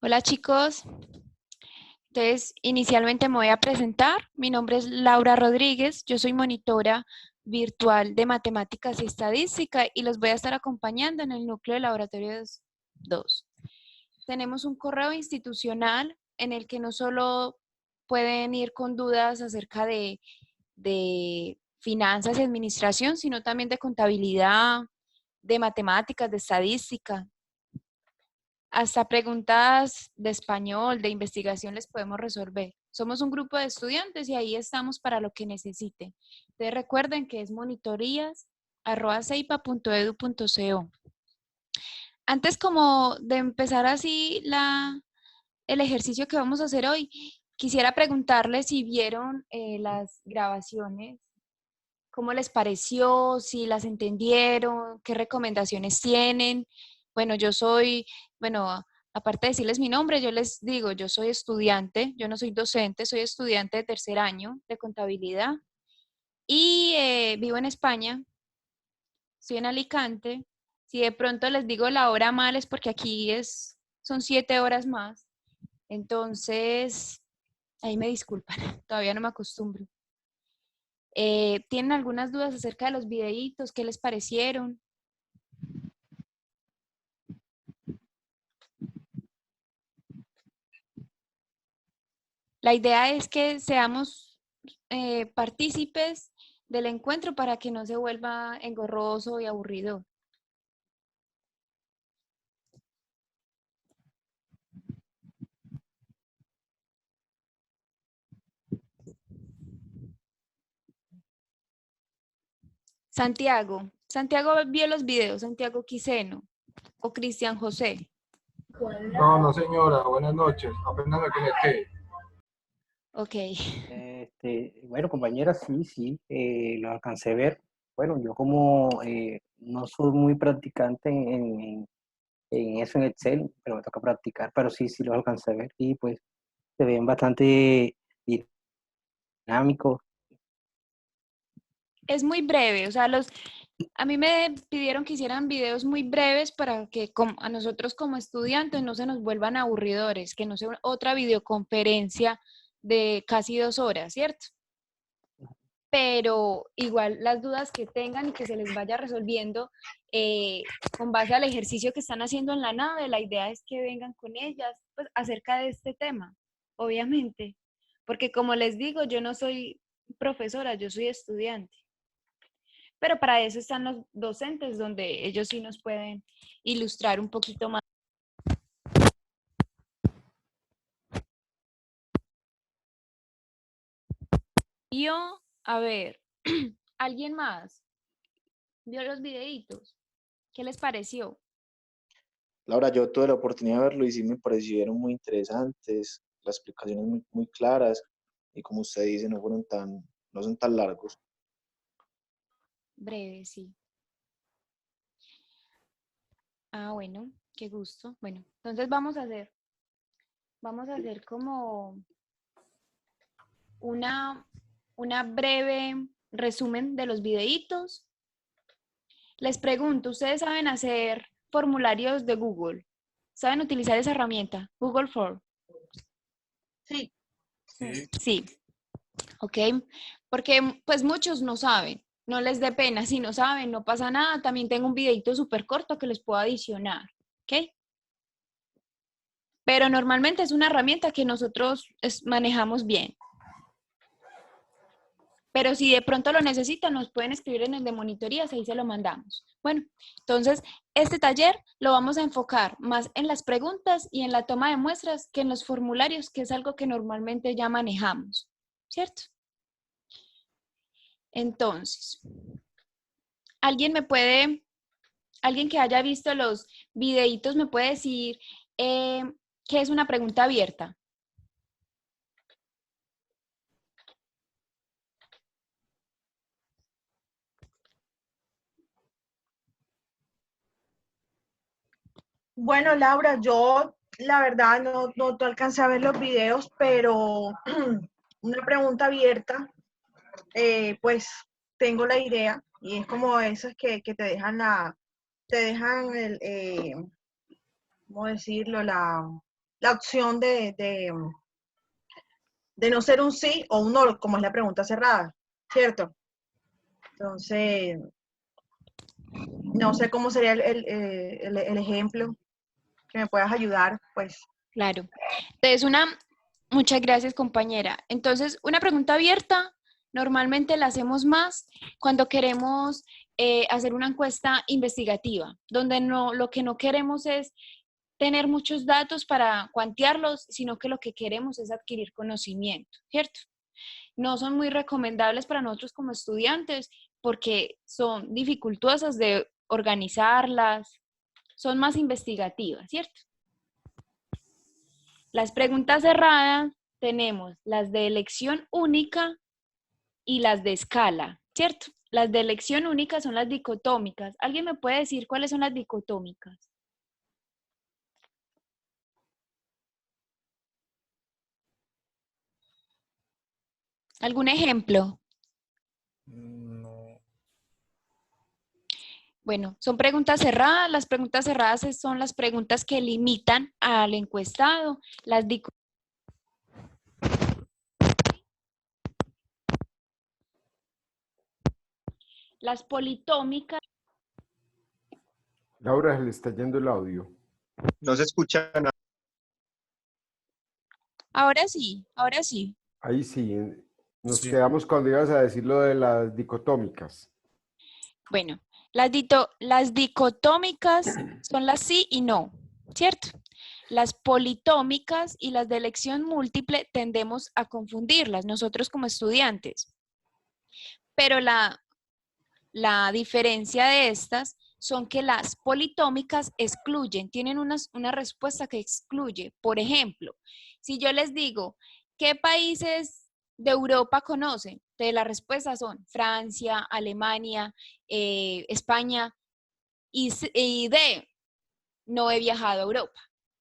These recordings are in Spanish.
Hola chicos, entonces inicialmente me voy a presentar. Mi nombre es Laura Rodríguez, yo soy monitora virtual de matemáticas y estadística y los voy a estar acompañando en el núcleo de laboratorios 2. Tenemos un correo institucional en el que no solo pueden ir con dudas acerca de finanzas y administración, sino también de contabilidad, de matemáticas, de estadística. Hasta preguntas de español, de investigación les podemos resolver. Somos un grupo de estudiantes y ahí estamos para lo que necesiten. Entonces recuerden que es monitorías@ceipa.edu.co. Antes como de empezar así el ejercicio que vamos a hacer hoy, quisiera preguntarles si vieron las grabaciones, cómo les pareció, si las entendieron, qué recomendaciones tienen. Bueno, aparte de decirles mi nombre, yo les digo, yo soy estudiante, yo no soy docente, soy estudiante de tercer año de contabilidad y vivo en España, estoy en Alicante. Si de pronto les digo la hora mal es porque son 7 horas más. Entonces, ahí me disculpan, todavía no me acostumbro. ¿Tienen algunas dudas acerca de los videitos? ¿Qué les parecieron? La idea es que seamos partícipes del encuentro para que no se vuelva engorroso y aburrido. Santiago vio los videos, Santiago Quiseno o Cristian José. No, no señora, buenas noches, apenas me conecté. Ok. Bueno, compañera, sí, lo alcancé a ver. Bueno, yo como no soy muy practicante en eso en Excel, pero me toca practicar, pero sí lo alcancé a ver y pues se ven bastante dinámicos. Es muy breve, o sea, a mí me pidieron que hicieran videos muy breves para que a nosotros como estudiantes no se nos vuelvan aburridores, que no sea otra videoconferencia de casi 2 horas, ¿cierto? Pero igual las dudas que tengan y que se les vaya resolviendo eh, con base al ejercicio que están haciendo en la nave, la idea es que vengan con ellas pues, acerca de este tema, obviamente, porque como les digo, yo no soy profesora, yo soy estudiante, pero para eso están los docentes, donde ellos sí nos pueden ilustrar un poquito más. Yo, a ver, ¿alguien más vio los videitos? ¿Qué les pareció? Laura, yo tuve la oportunidad de verlo y sí me parecieron muy interesantes, las explicaciones muy claras y como usted dice, no son tan largos. Breve, sí. Ah, bueno, qué gusto. Bueno, entonces vamos a hacer como una breve resumen de los videitos. Les pregunto, ¿ustedes saben hacer formularios de Google? ¿Saben utilizar esa herramienta, Google Form? Sí. Sí, ok. Porque pues muchos no saben, no les dé pena. Si no saben, no pasa nada. También tengo un videito súper corto que les puedo adicionar, ¿ok? Pero normalmente es una herramienta que nosotros manejamos bien. Pero si de pronto lo necesitan, nos pueden escribir en el de monitorías, ahí se lo mandamos. Bueno, entonces, este taller lo vamos a enfocar más en las preguntas y en la toma de muestras que en los formularios, que es algo que normalmente ya manejamos, ¿cierto? Entonces, alguien que haya visto los videitos me puede decir qué es una pregunta abierta? Bueno, Laura, yo la verdad no te alcancé a ver los videos, pero una pregunta abierta, pues tengo la idea y es como esas que te dejan ¿cómo decirlo? la opción de no ser un sí o un no, como es la pregunta cerrada, ¿cierto? Entonces, no sé cómo sería el ejemplo que me puedas ayudar, pues. Claro. Entonces, muchas gracias, compañera. Entonces, una pregunta abierta, normalmente la hacemos más cuando queremos hacer una encuesta investigativa, donde lo que no queremos es tener muchos datos para cuantiarlos, sino que lo que queremos es adquirir conocimiento, ¿cierto? No son muy recomendables para nosotros como estudiantes porque son dificultosas de organizarlas, son más investigativas, ¿cierto? Las preguntas cerradas tenemos las de elección única y las de escala, ¿cierto? Las de elección única son las dicotómicas. ¿Alguien me puede decir cuáles son las dicotómicas? ¿Algún ejemplo? No. Bueno, son preguntas cerradas. Las preguntas cerradas son las preguntas que limitan al encuestado. Las politómicas. Laura, se le está yendo el audio. No se escucha nada. Ahora sí, ahora sí. Ahí sí, nos Sí. quedamos cuando ibas a decir lo de las dicotómicas. Bueno, las dicotómicas son las sí y no, ¿cierto? Las politómicas y las de elección múltiple tendemos a confundirlas nosotros como estudiantes. Pero la diferencia de estas son que las politómicas excluyen, tienen una respuesta que excluye. Por ejemplo, si yo les digo, ¿qué países de Europa conocen? Entonces las respuestas son Francia, Alemania, España y D, no he viajado a Europa.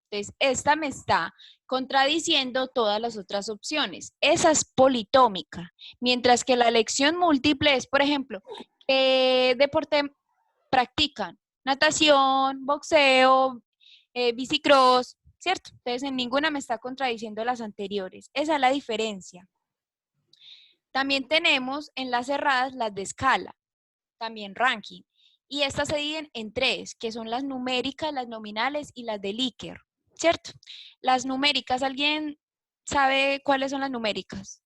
Entonces, esta me está contradiciendo todas las otras opciones. Esa es politómica, mientras que la elección múltiple es, por ejemplo, ¿qué deporte practican? Natación, boxeo, bicicross, ¿cierto? Entonces, en ninguna me está contradiciendo las anteriores. Esa es la diferencia. También tenemos en las cerradas las de escala, también ranking. Y estas se dividen en tres, que son las numéricas, las nominales y las de Likert, ¿cierto? Las numéricas, ¿alguien sabe cuáles son las numéricas?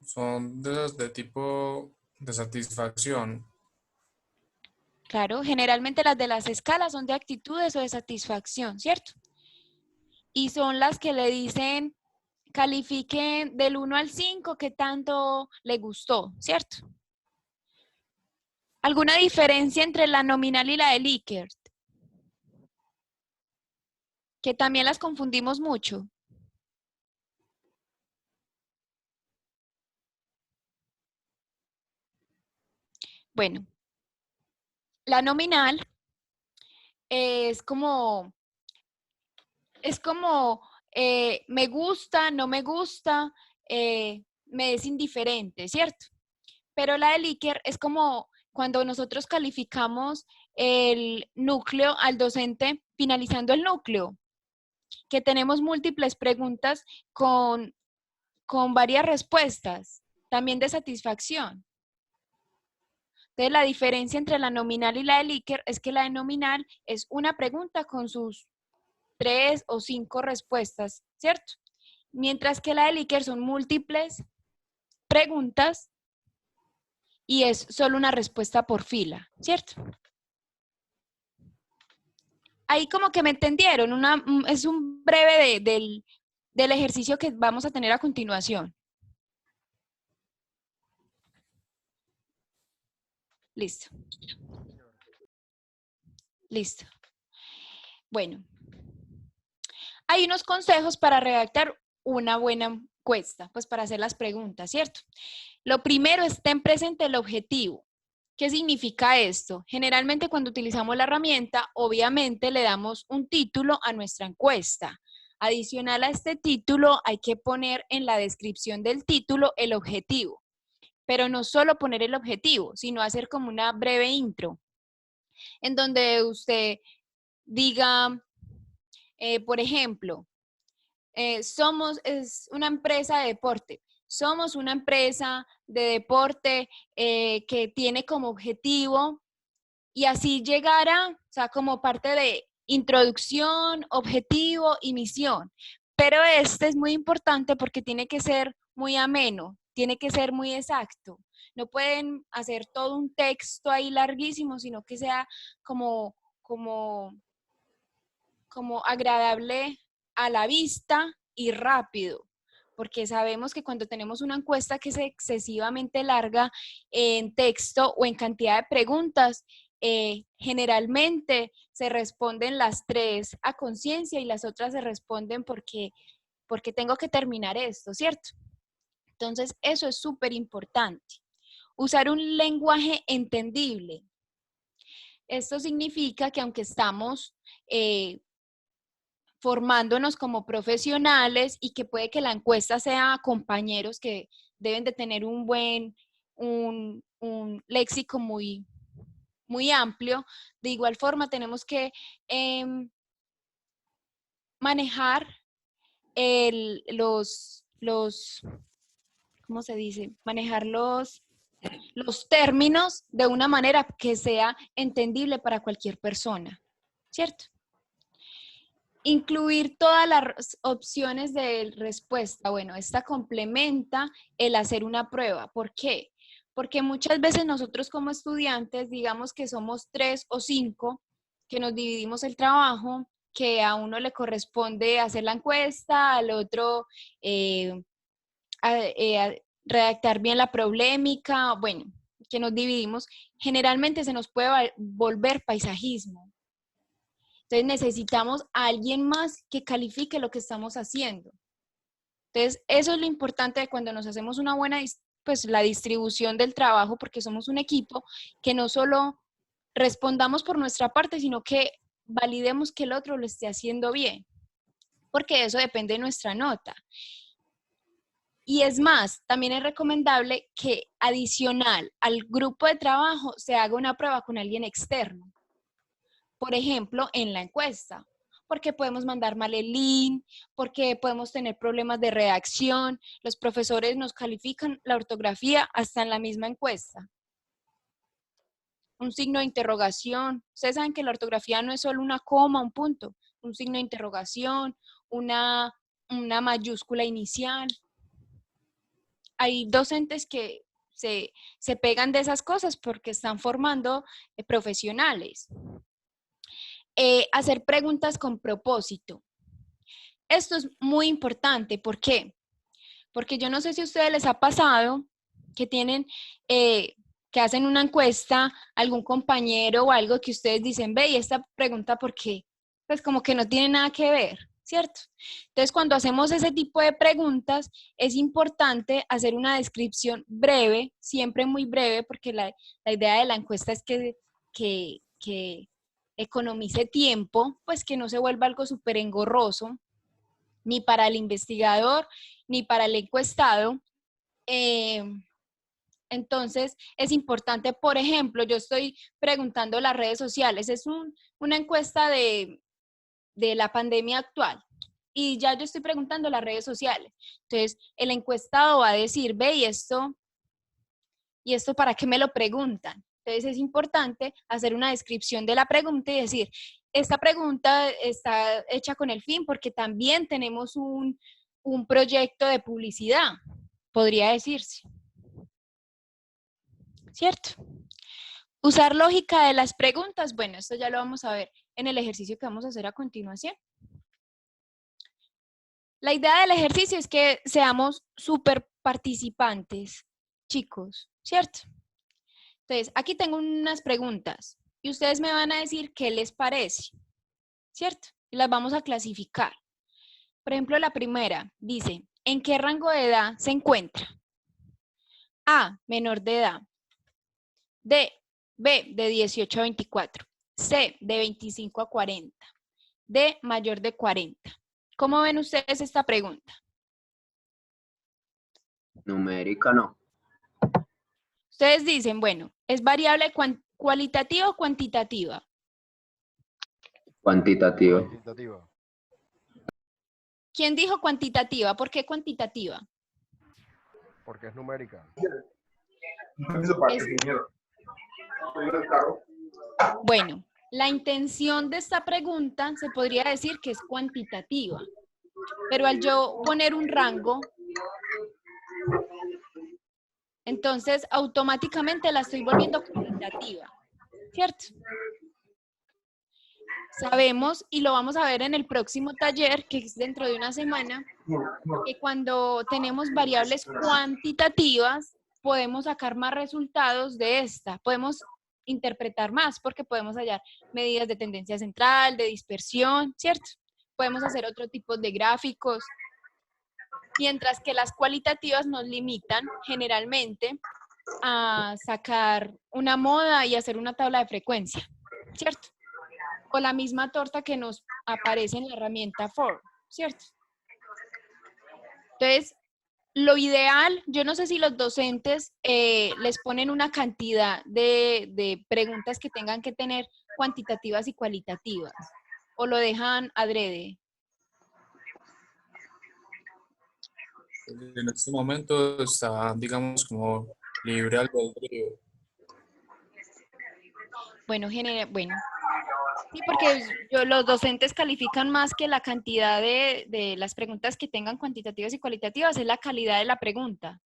Son de las de tipo de satisfacción. Claro, generalmente las de las escalas son de actitudes o de satisfacción, ¿cierto? Y son las que le dicen, califiquen del 1 al 5 qué tanto le gustó, ¿cierto? ¿Alguna diferencia entre la nominal y la de Likert? Que también las confundimos mucho. Bueno, la nominal es como me gusta, no me gusta, me es indiferente, ¿cierto? Pero la de Likert es como cuando nosotros calificamos el núcleo al docente finalizando el núcleo, que tenemos múltiples preguntas con varias respuestas, también de satisfacción. Entonces, la diferencia entre la nominal y la de Likert es que la de nominal es una pregunta con sus 3 o 5 respuestas, ¿cierto? Mientras que la de Likert son múltiples preguntas y es solo una respuesta por fila, ¿cierto? Ahí como que me entendieron, es un breve del ejercicio que vamos a tener a continuación. Listo. Listo. Bueno, hay unos consejos para redactar una buena encuesta, pues para hacer las preguntas, ¿cierto? Lo primero es ten presente el objetivo. ¿Qué significa esto? Generalmente cuando utilizamos la herramienta, obviamente le damos un título a nuestra encuesta. Adicional a este título, hay que poner en la descripción del título el objetivo. Pero no solo poner el objetivo, sino hacer como una breve intro. en donde usted diga, por ejemplo, es una empresa de deporte. Somos una empresa de deporte que tiene como objetivo, y así llegara, o sea, como parte de introducción, objetivo y misión. Pero este es muy importante porque tiene que ser muy ameno, tiene que ser muy exacto. No pueden hacer todo un texto ahí larguísimo, sino que sea como agradable a la vista y rápido, porque sabemos que cuando tenemos una encuesta que es excesivamente larga en texto o en cantidad de preguntas, generalmente se responden las 3 a conciencia y las otras se responden porque tengo que terminar esto, ¿cierto? Entonces, eso es súper importante. Usar un lenguaje entendible. Esto significa que aunque estamos formándonos como profesionales y que puede que la encuesta sea compañeros que deben de tener un léxico muy, muy amplio, de igual forma tenemos que manejar ¿cómo se dice? Manejar los términos de una manera que sea entendible para cualquier persona, ¿cierto? Incluir todas las opciones de respuesta. Bueno, esta complementa el hacer una prueba. ¿Por qué? Porque muchas veces nosotros como estudiantes, digamos que somos 3 o 5, que nos dividimos el trabajo, que a uno le corresponde hacer la encuesta, al otro redactar bien la problemática, bueno, que nos dividimos, generalmente se nos puede volver paisajismo. Entonces necesitamos a alguien más que califique lo que estamos haciendo. Entonces eso es lo importante de cuando nos hacemos una buena, pues la distribución del trabajo, porque somos un equipo, que no solo respondamos por nuestra parte, sino que validemos que el otro lo esté haciendo bien, porque eso depende de nuestra nota. Y es más, también es recomendable que adicional al grupo de trabajo se haga una prueba con alguien externo. Por ejemplo, en la encuesta, porque podemos mandar mal el link, porque podemos tener problemas de redacción. Los profesores nos califican la ortografía hasta en la misma encuesta. Un signo de interrogación. Ustedes saben que la ortografía no es solo una coma, un punto. Un signo de interrogación, una mayúscula inicial. Hay docentes que se pegan de esas cosas porque están formando profesionales. Hacer preguntas con propósito. Esto es muy importante. ¿Por qué? Porque yo no sé si a ustedes les ha pasado que tienen, que hacen una encuesta, algún compañero o algo que ustedes dicen, ve, y esta pregunta, ¿por qué? Pues como que no tiene nada que ver, ¿cierto? Entonces, cuando hacemos ese tipo de preguntas, es importante hacer una descripción breve, siempre muy breve, porque la idea de la encuesta es que economice tiempo, pues que no se vuelva algo súper engorroso, ni para el investigador, ni para el encuestado. Entonces, es importante, por ejemplo, yo estoy preguntando las redes sociales, es una encuesta de la pandemia actual, y ya yo estoy preguntando las redes sociales. Entonces, el encuestado va a decir, ve, ¿y esto para qué me lo preguntan? Entonces, es importante hacer una descripción de la pregunta y decir, esta pregunta está hecha con el fin porque también tenemos un proyecto de publicidad, podría decirse. ¿Cierto? Usar lógica de las preguntas. Bueno, esto ya lo vamos a ver en el ejercicio que vamos a hacer a continuación. La idea del ejercicio es que seamos súper participantes, chicos, ¿cierto? Entonces, aquí tengo unas preguntas y ustedes me van a decir qué les parece, ¿cierto? Y las vamos a clasificar. Por ejemplo, la primera dice, ¿en qué rango de edad se encuentra? A, menor de edad. B, de 18 a 24. C, de 25 a 40. D, mayor de 40. ¿Cómo ven ustedes esta pregunta? Numérica no. Ustedes dicen, bueno, es variable ¿cualitativa o cuantitativa? Cuantitativa. Cuantitativa. ¿Quién dijo cuantitativa? ¿Por qué cuantitativa? Porque es numérica. Bueno, la intención de esta pregunta se podría decir que es cuantitativa, pero al yo poner un rango, entonces automáticamente la estoy volviendo cualitativa, ¿cierto? Sabemos, y lo vamos a ver en el próximo taller, que es dentro de una semana, que cuando tenemos variables cuantitativas, podemos sacar más resultados de esta. Podemos interpretar más porque podemos hallar medidas de tendencia central, de dispersión, ¿cierto? Podemos hacer otro tipo de gráficos. Mientras que las cualitativas nos limitan generalmente a sacar una moda y hacer una tabla de frecuencia, ¿cierto? O la misma torta que nos aparece en la herramienta FOR, ¿cierto? Entonces, lo ideal, yo no sé si los docentes les ponen una cantidad de preguntas que tengan que tener cuantitativas y cualitativas, o lo dejan adrede. En este momento está, digamos, como libre albedrío. Bueno, sí, porque los docentes califican más que la cantidad de las preguntas que tengan cuantitativas y cualitativas, es la calidad de la pregunta.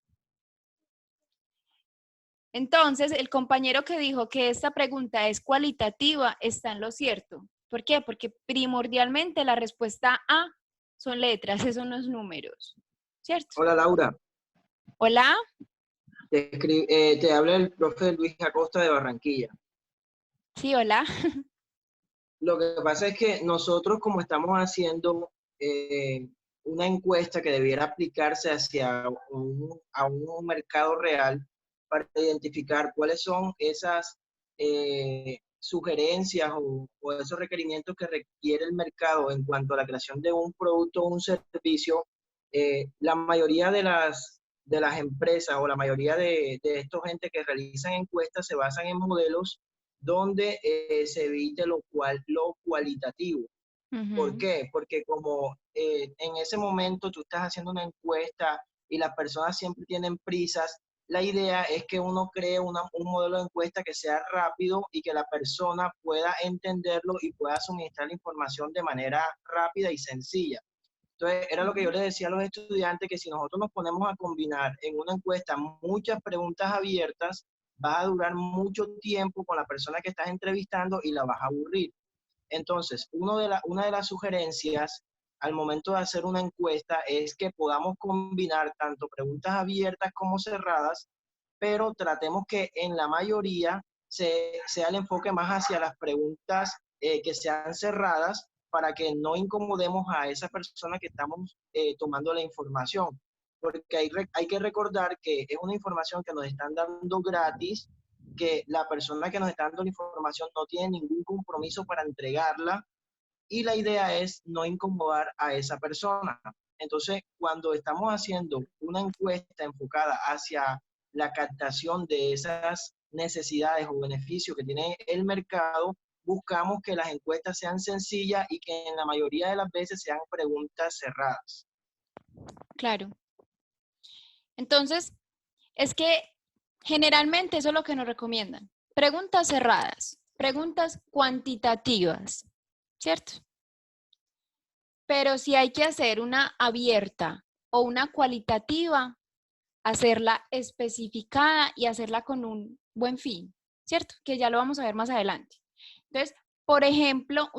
Entonces, el compañero que dijo que esta pregunta es cualitativa está en lo cierto. ¿Por qué? Porque primordialmente la respuesta A son letras, esos son los números, ¿cierto? Hola Laura, Hola. te habla el profe Luis Acosta de Barranquilla. Sí, hola. Lo que pasa es que nosotros, como estamos haciendo una encuesta que debiera aplicarse hacia a un mercado real para identificar cuáles son esas sugerencias o esos requerimientos que requiere el mercado en cuanto a la creación de un producto o un servicio, la mayoría de las empresas o la mayoría de estos gente que realizan encuestas se basan en modelos donde se evite lo cualitativo. ¿Por qué? Porque como en ese momento tú estás haciendo una encuesta y las personas siempre tienen prisas, la idea es que uno cree un modelo de encuesta que sea rápido y que la persona pueda entenderlo y pueda suministrar la información de manera rápida y sencilla. Entonces, era lo que yo les decía a los estudiantes, que si nosotros nos ponemos a combinar en una encuesta muchas preguntas abiertas, vas a durar mucho tiempo con la persona que estás entrevistando y la vas a aburrir. Entonces, una de las sugerencias al momento de hacer una encuesta es que podamos combinar tanto preguntas abiertas como cerradas, pero tratemos que en la mayoría sea el enfoque más hacia las preguntas que sean cerradas para que no incomodemos a esa persona que estamos tomando la información. Porque hay que recordar que es una información que nos están dando gratis, que la persona que nos está dando la información no tiene ningún compromiso para entregarla y la idea es no incomodar a esa persona. Entonces, cuando estamos haciendo una encuesta enfocada hacia la captación de esas necesidades o beneficios que tiene el mercado, buscamos que las encuestas sean sencillas y que en la mayoría de las veces sean preguntas cerradas. Claro. Entonces, es que generalmente eso es lo que nos recomiendan. Preguntas cerradas, preguntas cuantitativas, ¿cierto? Pero si hay que hacer una abierta o una cualitativa, hacerla especificada y hacerla con un buen fin, ¿cierto? Que ya lo vamos a ver más adelante. Entonces, por ejemplo,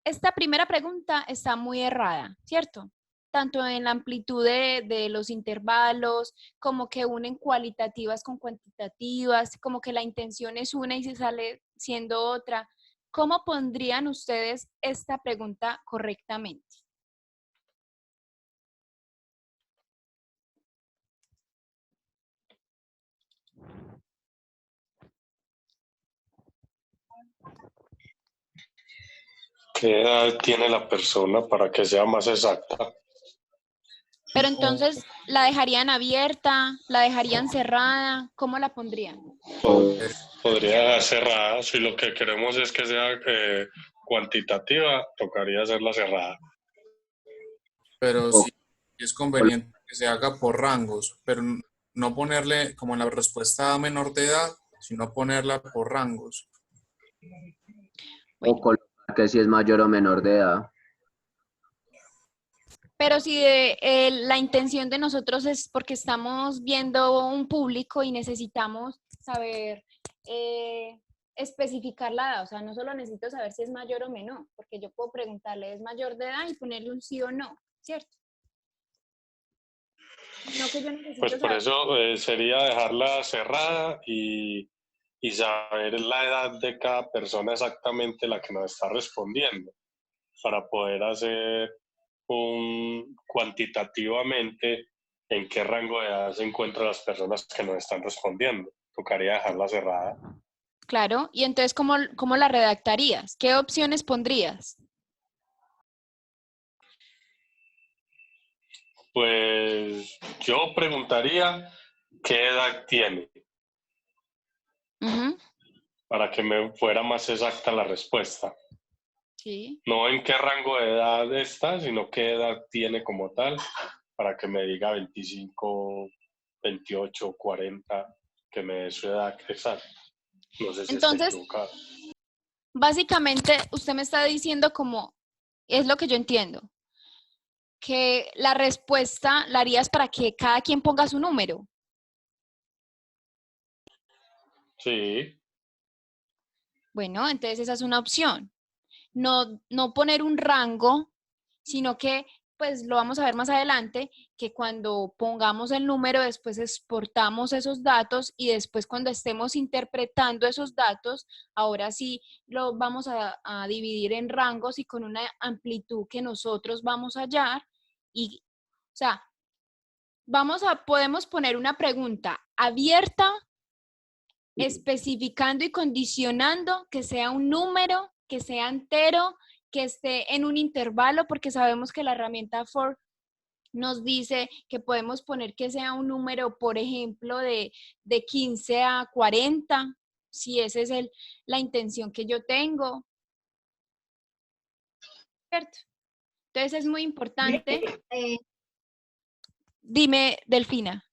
esta primera pregunta está muy errada, ¿cierto? Tanto en la amplitud de los intervalos, como que unen cualitativas con cuantitativas, como que la intención es una y se sale siendo otra. ¿Cómo pondrían ustedes esta pregunta correctamente? ¿Qué edad tiene la persona para que sea más exacta? Pero entonces, ¿la dejarían abierta? ¿La dejarían cerrada? ¿Cómo la pondrían? Podría cerrada, si lo que queremos es que sea cuantitativa, tocaría hacerla cerrada. Pero sí es conveniente que se haga por rangos, pero no ponerle como en la respuesta a menor de edad, sino ponerla por rangos. O colocar que si es mayor o menor de edad. Pero si la intención de nosotros es porque estamos viendo un público y necesitamos saber especificar la edad, o sea, no solo necesito saber si es mayor o menor, porque yo puedo preguntarle, ¿es mayor de edad? Y ponerle un sí o no, ¿cierto? No que yo necesito Pues por saber. eso sería dejarla cerrada y saber la edad de cada persona exactamente la que nos está respondiendo, para poder hacer cuantitativamente en qué rango de edad se encuentran las personas que nos están respondiendo. Tocaría dejarla cerrada. Claro, y entonces, ¿cómo la redactarías? ¿Qué opciones pondrías? Pues yo preguntaría qué edad tiene, Ujú, para que me fuera más exacta la respuesta. sí. No en qué rango de edad está, sino qué edad tiene como tal, para que me diga 25, 28, 40, que me dé su edad exacta. No sé si está Entonces, equivocado. básicamente, usted me está diciendo como, es lo que yo entiendo, que la respuesta la harías para que cada quien ponga su número. Sí, Bueno, entonces esa es una opción. No poner un rango, sino que, pues lo vamos a ver más adelante, que cuando pongamos el número, después exportamos esos datos y después cuando estemos interpretando esos datos, ahora sí lo vamos a dividir en rangos y con una amplitud que nosotros vamos a hallar. Y, o sea, podemos poner una pregunta abierta, especificando y condicionando que sea un número, que sea entero, que esté en un intervalo, porque sabemos que la herramienta for nos dice que podemos poner que sea un número, por ejemplo, de 15 a 40, si esa es la intención que yo tengo, ¿cierto? Entonces es muy importante. Dime, Delfina.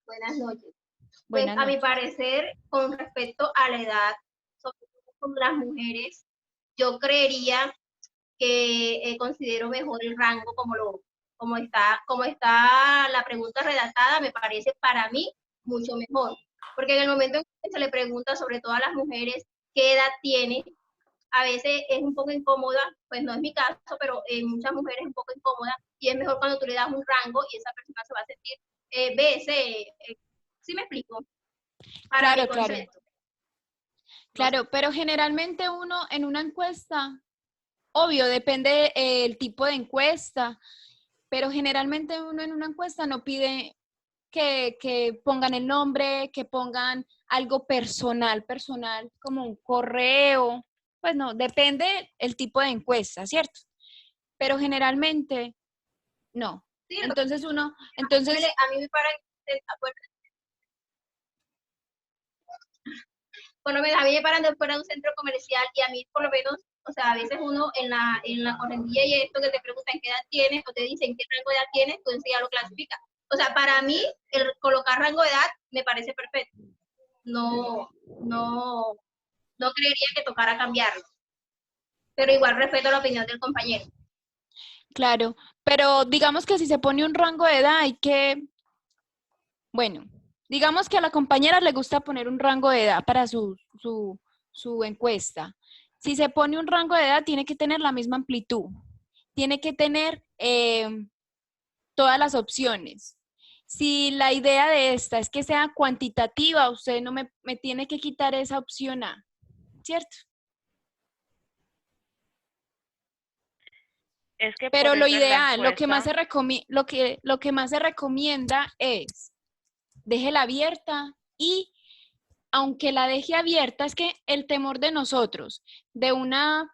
Buenas noches. Pues Buenas a mi noches. parecer, con respecto a la edad, sobre todo con las mujeres, yo creería que considero mejor el rango como está la pregunta redactada, me parece para mí mucho mejor. Porque en el momento en que se le pregunta, sobre todo a las mujeres, qué edad tiene, a veces es un poco incómoda, pues no es mi caso, pero en muchas mujeres es un poco incómoda y es mejor cuando tú le das un rango y esa persona se va a sentir, ¿sí me explico? Para mi concepto. Claro, pero generalmente uno en una encuesta, obvio, depende el tipo de encuesta, pero generalmente uno en una encuesta no pide que pongan el nombre, que pongan algo personal, como un correo. Pues no, depende el tipo de encuesta, ¿cierto? Pero generalmente no. Sí, Entonces a mí me parece, por lo menos a mí me paran de fuera de un centro comercial y a mí por lo menos, o sea, a veces uno en la correndilla y esto que te preguntan qué edad tienes o te dicen qué rango de edad tienes, tú enseguida lo clasificas. O sea, para mí el colocar rango de edad me parece perfecto. No creería que tocara cambiarlo. Pero igual respeto la opinión del compañero. Claro, pero digamos que si se pone un rango de edad hay que, bueno, digamos que a la compañera le gusta poner un rango de edad para su encuesta. Si se pone un rango de edad, tiene que tener la misma amplitud. Tiene que tener todas las opciones. Si la idea de esta es que sea cuantitativa, usted no me tiene que quitar esa opción A, ¿cierto? Es que Pero por lo eso en la ideal, lo que más encuesta, lo que más se recomienda es déjela abierta y aunque la deje abierta, es que el temor de nosotros de una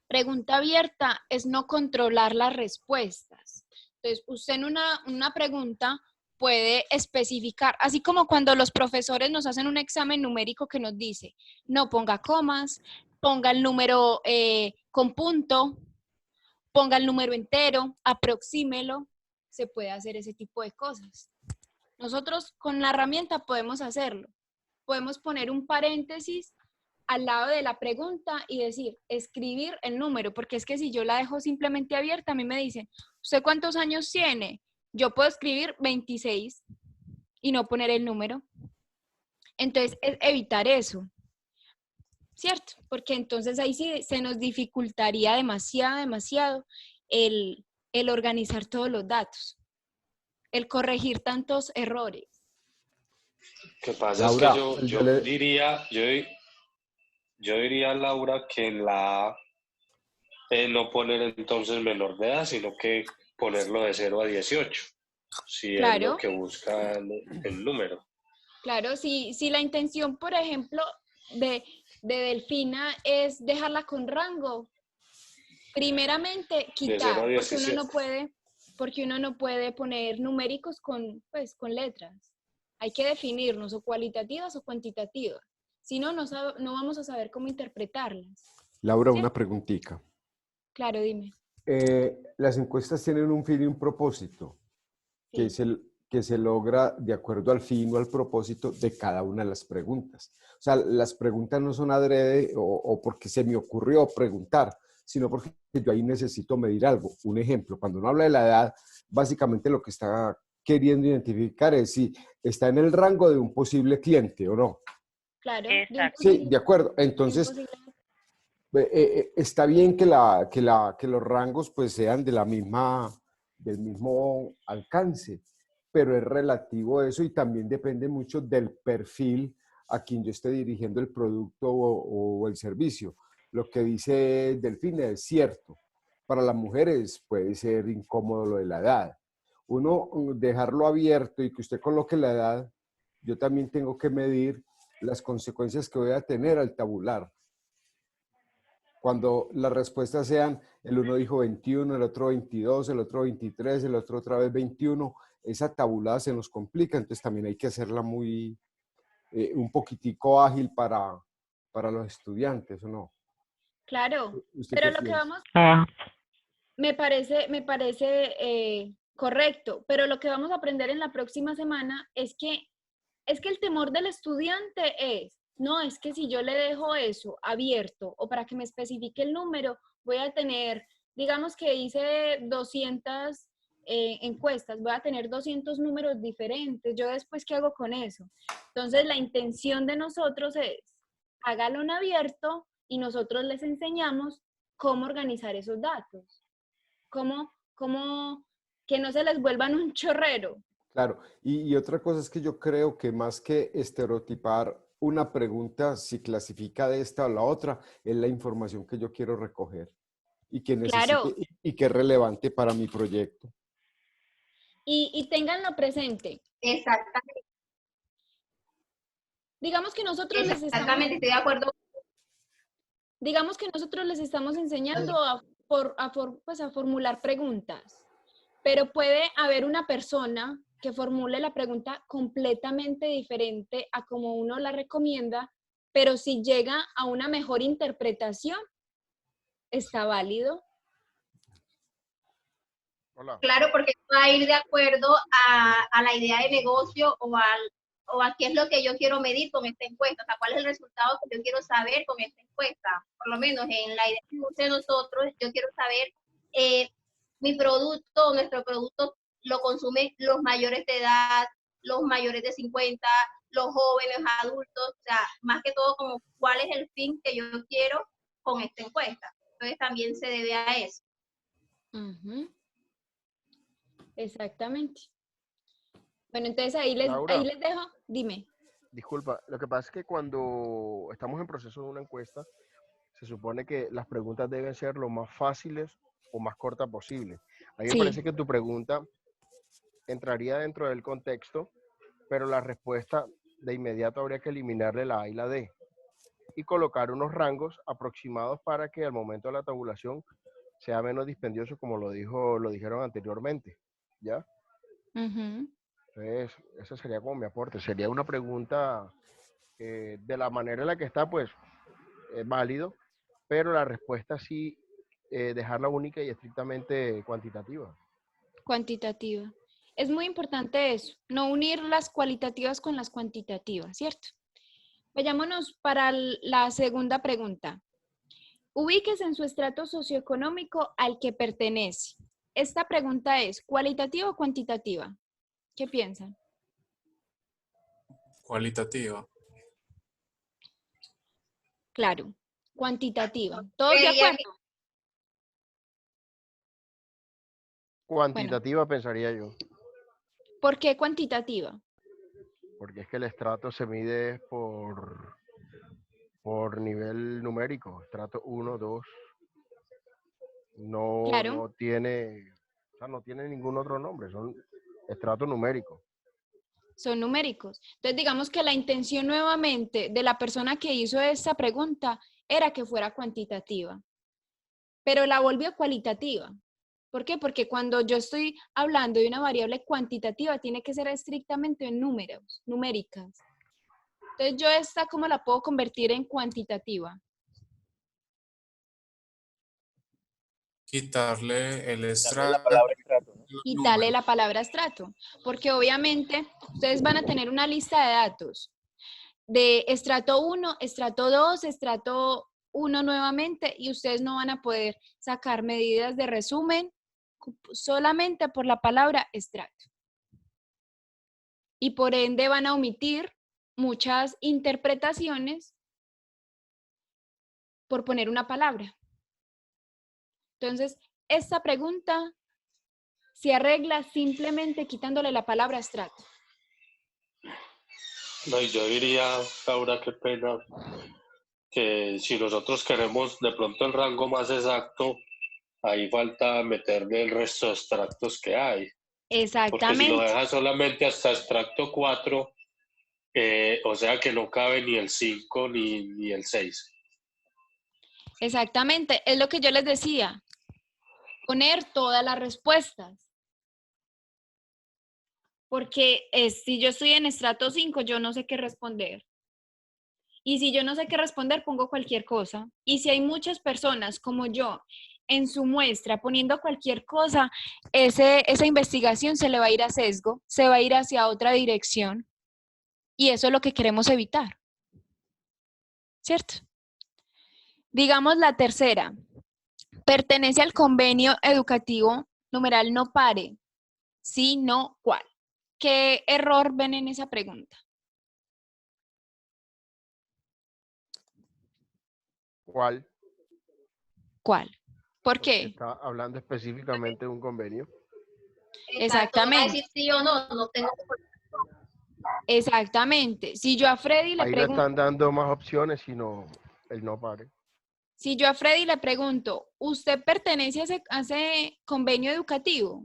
pregunta abierta es no controlar las respuestas. Entonces, usted en una pregunta puede especificar, así como cuando los profesores nos hacen un examen numérico que nos dice, no ponga comas, ponga el número con punto, ponga el número entero, aproxímelo, se puede hacer ese tipo de cosas. Nosotros con la herramienta podemos hacerlo. Podemos poner un paréntesis al lado de la pregunta y decir, escribir el número, porque es que si yo la dejo simplemente abierta, a mí me dicen, ¿usted cuántos años tiene? Yo puedo escribir 26 y no poner el número. Entonces, es evitar eso, ¿cierto? Porque entonces ahí sí se nos dificultaría demasiado el organizar todos los datos, el corregir tantos errores. Lo que pasa Laura, es que yo diría, Laura, que la no poner entonces menor de edad, sino que ponerlo de 0 a 18, si es lo Claro, que busca el número. claro, si la intención, por ejemplo, de Delfina es dejarla con rango, primeramente De 0 a quitar, porque uno no puede poner numéricos con letras. Hay que definirnos o cualitativas o cuantitativas. Si no, no vamos a saber cómo interpretarlas. Laura, ¿Sí? una preguntita. Claro, dime. Las encuestas tienen un fin y un propósito Sí. que se logra de acuerdo al fin o al propósito de cada una de las preguntas. O sea, las preguntas no son adrede o porque se me ocurrió preguntar, sino porque yo ahí necesito medir algo. Un ejemplo, cuando uno habla de la edad, básicamente lo que está queriendo identificar es si está en el rango de un posible cliente o no. Claro. Sí, de acuerdo. Entonces, está bien que los rangos pues sean del mismo alcance, pero es relativo eso y también depende mucho del perfil a quien yo esté dirigiendo el producto o el servicio. Lo que dice Delfina es cierto. Para las mujeres puede ser incómodo lo de la edad. Uno dejarlo abierto y que usted coloque la edad, yo también tengo que medir las consecuencias que voy a tener al tabular. Cuando las respuestas sean, el uno dijo 21, el otro 22, el otro 23, el otro otra vez 21, esa tabulada se nos complica, entonces también hay que hacerla un poquitico ágil para los estudiantes, ¿o no? Claro, ¿Usted pero qué lo que piensa? vamos, me parece correcto, pero lo que vamos a aprender en la próxima semana es que el temor del estudiante no, es que si yo le dejo eso abierto o para que me especifique el número, voy a tener, digamos que hice 200 encuestas, voy a tener 200 números diferentes. ¿Yo después qué hago con eso? Entonces, la intención de nosotros es, hágalo en abierto y nosotros les enseñamos cómo organizar esos datos, cómo que no se les vuelvan un chorrero. Claro, y otra cosa es que yo creo que más que estereotipar una pregunta, si clasifica de esta o la otra, es la información que yo quiero recoger y que necesite Claro. y que es relevante para mi proyecto. Y ténganlo presente. Exactamente. Digamos que nosotros Exactamente, estoy de acuerdo. Digamos que nosotros les estamos enseñando a formular preguntas, pero puede haber una persona que formule la pregunta completamente diferente a como uno la recomienda, pero si llega a una mejor interpretación, está válido. Hola. Claro, porque va a ir de acuerdo a la idea de negocio o a qué es lo que yo quiero medir con esta encuesta, o sea, cuál es el resultado que yo quiero saber con esta encuesta. Por lo menos en la idea de nosotros, yo quiero saber mi producto, nuestro producto lo consumen los mayores de edad, los mayores de 50, los jóvenes, adultos, o sea, más que todo como cuál es el fin que yo quiero con esta encuesta. Entonces también se debe a eso. Uh-huh. Exactamente. Bueno, entonces ahí les dejo, dime. Disculpa, lo que pasa es que cuando estamos en proceso de una encuesta, se supone que las preguntas deben ser lo más fáciles o más cortas posible. A mí me parece que tu pregunta entraría dentro del contexto, pero la respuesta de inmediato habría que eliminarle la A y la D y colocar unos rangos aproximados para que al momento de la tabulación sea menos dispendioso, como lo dijeron anteriormente. ¿ya? Ujú. Entonces, ese sería como mi aporte. Sería una pregunta de la manera en la que está, pues, es válido, pero la respuesta sí, dejarla única y estrictamente cuantitativa. Cuantitativa. Es muy importante eso, no unir las cualitativas con las cuantitativas, ¿cierto? Vayámonos para la segunda pregunta. Ubíquese en su estrato socioeconómico al que pertenece. Esta pregunta es, ¿cualitativa o cuantitativa? ¿Qué piensan? Cualitativa. Claro, cuantitativa. ¿Todos de Creería acuerdo? que Bueno, Cuantitativa pensaría yo, ¿por qué cuantitativa? porque es que el estrato se mide por nivel numérico, estrato 1, 2, Claro, no tiene, o sea, no tiene ningún otro nombre, son estrato numérico. son numéricos. Entonces, digamos que la intención nuevamente de la persona que hizo esta pregunta era que fuera cuantitativa, pero la volvió cualitativa. ¿Por qué? Porque cuando yo estoy hablando de una variable cuantitativa, tiene que ser estrictamente en números, numéricas. Entonces, yo esta, ¿cómo la puedo convertir en cuantitativa? Quitarle el Darle la estrato. palabra estrato, ¿no? Y darle la palabra estrato, porque obviamente ustedes van a tener una lista de datos de estrato 1, estrato 2, estrato 1 nuevamente, y ustedes no van a poder sacar medidas de resumen solamente por la palabra estrato. Y por ende van a omitir muchas interpretaciones por poner una palabra. Entonces, esta pregunta se arregla simplemente quitándole la palabra estrato. No, y yo diría, Laura, qué pena, que si nosotros queremos de pronto el rango más exacto, ahí falta meterle el resto de extractos que hay. Porque si lo Exactamente, dejas solamente hasta extracto 4, o sea que no cabe ni el 5 ni el 6. exactamente. Es lo que yo les decía. Poner todas las respuestas. Porque si yo estoy en estrato 5, yo no sé qué responder. Y si yo no sé qué responder, pongo cualquier cosa. Y si hay muchas personas como yo en su muestra poniendo cualquier cosa, esa investigación se le va a ir a sesgo, se va a ir hacia otra dirección. Y eso es lo que queremos evitar. ¿Cierto? Digamos la tercera. Pertenece al convenio educativo numeral no pare. Sí, no, ¿cuál? ¿Qué error ven en esa pregunta? ¿Cuál? ¿Cuál? ¿Por Porque qué? está hablando específicamente de un convenio. exacto, no va a Exactamente, decir sí o no, no tengo que poner. exactamente. Si yo a Freddy le Ahí no pregunto, están dando más opciones, sino el no pare. ¿usted pertenece a ese convenio educativo?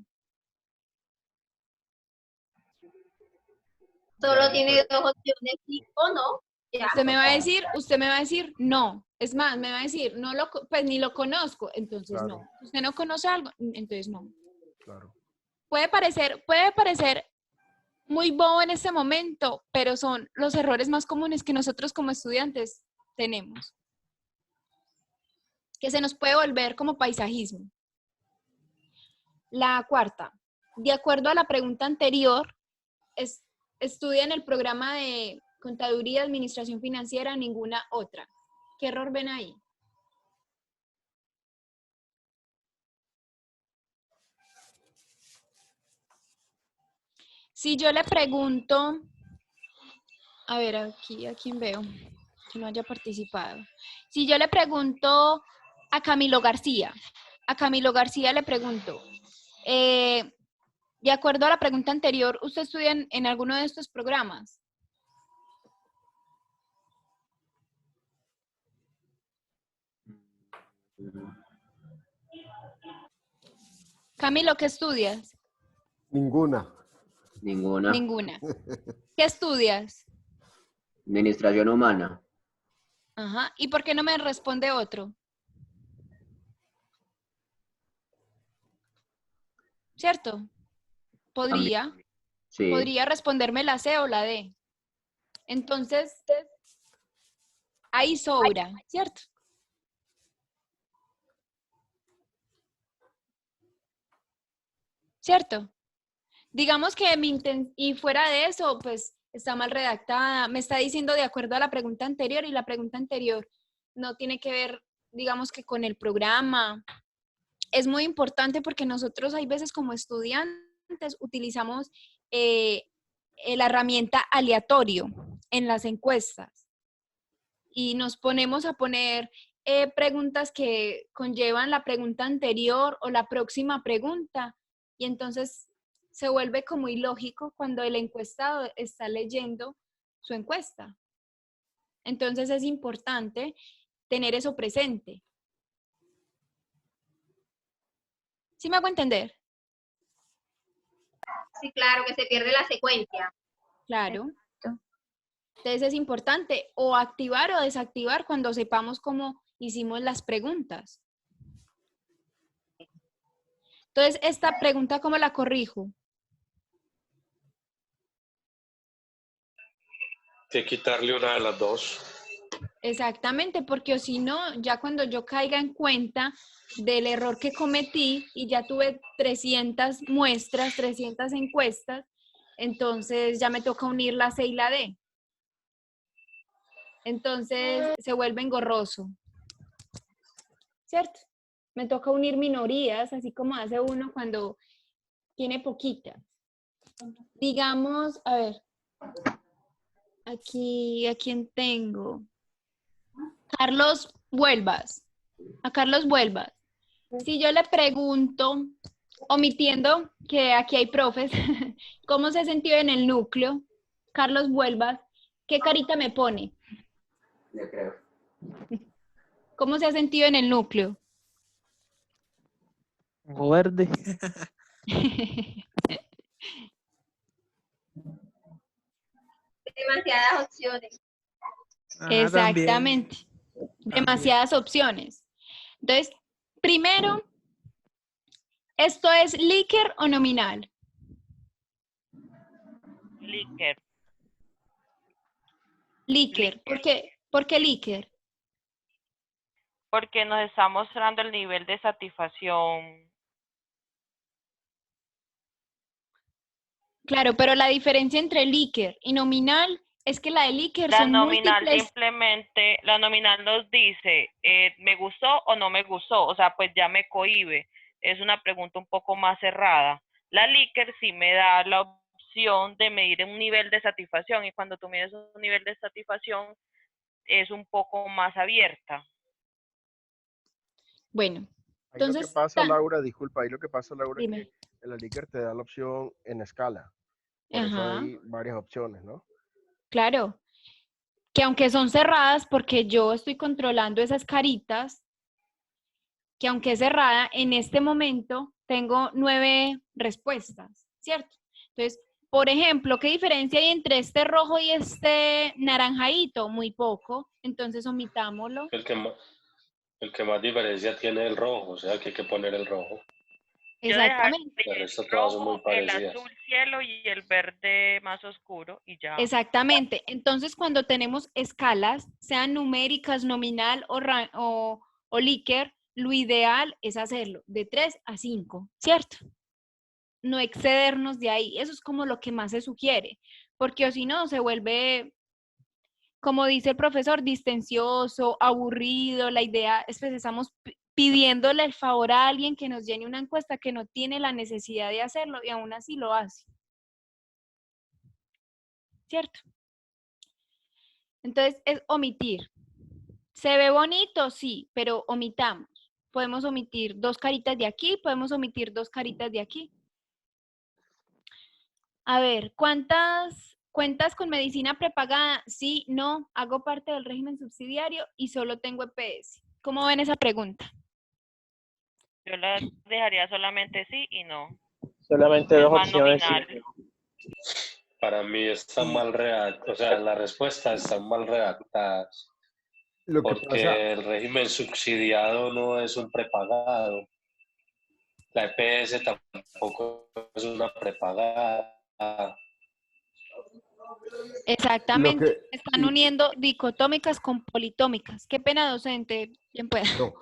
Solo tiene dos opciones, sí o no. Ya. Usted me va a decir no. Es más, me va a decir, pues ni lo conozco, entonces Claro. no. Usted no conoce algo, entonces no. Claro. Puede parecer muy bobo en este momento, pero son los errores más comunes que nosotros como estudiantes tenemos. Que se nos puede volver como paisajismo. La cuarta, de acuerdo a la pregunta anterior, estudia en el programa de Contaduría y Administración Financiera ninguna otra. ¿Qué error ven ahí? Si yo le pregunto, a ver, aquí, ¿a quién veo? Que no haya participado. Si yo le pregunto a Camilo García le pregunto, de acuerdo a la pregunta anterior, ¿usted estudia en alguno de estos programas? Camilo, ¿qué estudias? Ninguna. Ninguna. Ninguna. ¿Qué estudias? Administración humana. Ajá. ¿Y por qué no me responde otro? ¿Cierto? Podría, Sí. podría responderme la C o la D. Entonces, ahí sobra, ¿cierto? ¿Cierto? Digamos que y fuera de eso, pues está mal redactada, me está diciendo de acuerdo a la pregunta anterior y la pregunta anterior no tiene que ver, digamos que con el programa. Es muy importante porque nosotros hay veces como estudiantes utilizamos la herramienta aleatorio en las encuestas y nos ponemos a poner preguntas que conllevan la pregunta anterior o la próxima pregunta y entonces se vuelve como ilógico cuando el encuestado está leyendo su encuesta. Entonces es importante tener eso presente. ¿Sí me hago entender? Sí, claro, que se pierde la secuencia. Claro. Entonces es importante o activar o desactivar cuando sepamos cómo hicimos las preguntas. Entonces, esta pregunta, ¿cómo la corrijo? Hay que quitarle una de las dos. Exactamente, porque o si no, ya cuando yo caiga en cuenta del error que cometí y ya tuve 300 muestras, 300 encuestas, entonces ya me toca unir la C y la D. Entonces se vuelve engorroso, ¿cierto? Me toca unir minorías, así como hace uno cuando tiene poquitas. Digamos, a ver, aquí, ¿a quién tengo? Carlos Vuelvas. A Carlos Vuelvas. Si yo le pregunto, omitiendo que aquí hay profes, ¿cómo se ha sentido en el núcleo? Carlos Vuelvas, ¿qué carita me pone? Le creo. ¿Cómo se ha sentido en el núcleo? Verde. Demasiadas opciones. Ajá, Exactamente. Demasiadas opciones. Entonces, primero, ¿esto es líquido o nominal? Líquido. Líquido. ¿Por qué líquido? Porque nos está mostrando el nivel de satisfacción. Claro, pero la diferencia entre líquido y nominal es que la de líquido La son nominal múltiples. simplemente, la nominal nos dice, ¿me gustó o no me gustó? O sea, pues ya me cohíbe. Es una pregunta un poco más cerrada. La Likert sí me da la opción de medir un nivel de satisfacción y cuando tú mides un nivel de satisfacción es un poco más abierta. Bueno, Ahí lo que entonces, pasa, Laura, disculpa, ahí lo que pasa, Laura, es dime. que el Likert te da la opción en escala. Por eso Ajá, hay varias opciones, ¿no? claro. Que aunque son cerradas, porque yo estoy controlando esas caritas, que aunque es cerrada, en este momento tengo 9 respuestas, ¿cierto? Entonces, por ejemplo, ¿qué diferencia hay entre este rojo y este naranjadito? Muy poco, entonces omitámoslo. El que más diferencia tiene el rojo, o sea que hay que poner el rojo. Exactamente. El resto todas son muy El parecidas. azul cielo y el verde más oscuro y ya. Exactamente. Entonces, cuando tenemos escalas, sean numéricas, nominal o Likert, lo ideal es hacerlo de 3 a 5, ¿cierto? No excedernos de ahí. Eso es como lo que más se sugiere, porque o si no, se vuelve, como dice el profesor, distencioso, aburrido. La idea es que estamos pidiéndole el favor a alguien que nos llene una encuesta que no tiene la necesidad de hacerlo y aún así lo hace. ¿Cierto? Entonces, es omitir. ¿Se ve bonito? Sí, pero omitamos. Podemos omitir 2 caritas de aquí, podemos omitir 2 caritas de aquí. A ver, ¿cuántas cuentas con medicina prepagada? Sí, no, hago parte del régimen subsidiario y solo tengo EPS. ¿Cómo ven esa pregunta? Yo la dejaría solamente sí y no. Solamente Es dos más opciones. nominal. Para mí están mal redactadas, o sea, las respuestas están mal redactadas. Lo que Porque pasa, el régimen subsidiado no es un prepagado. La EPS tampoco es una prepagada. Exactamente. que- Están uniendo dicotómicas con politómicas. Qué pena, docente. ¿Quién puede? No,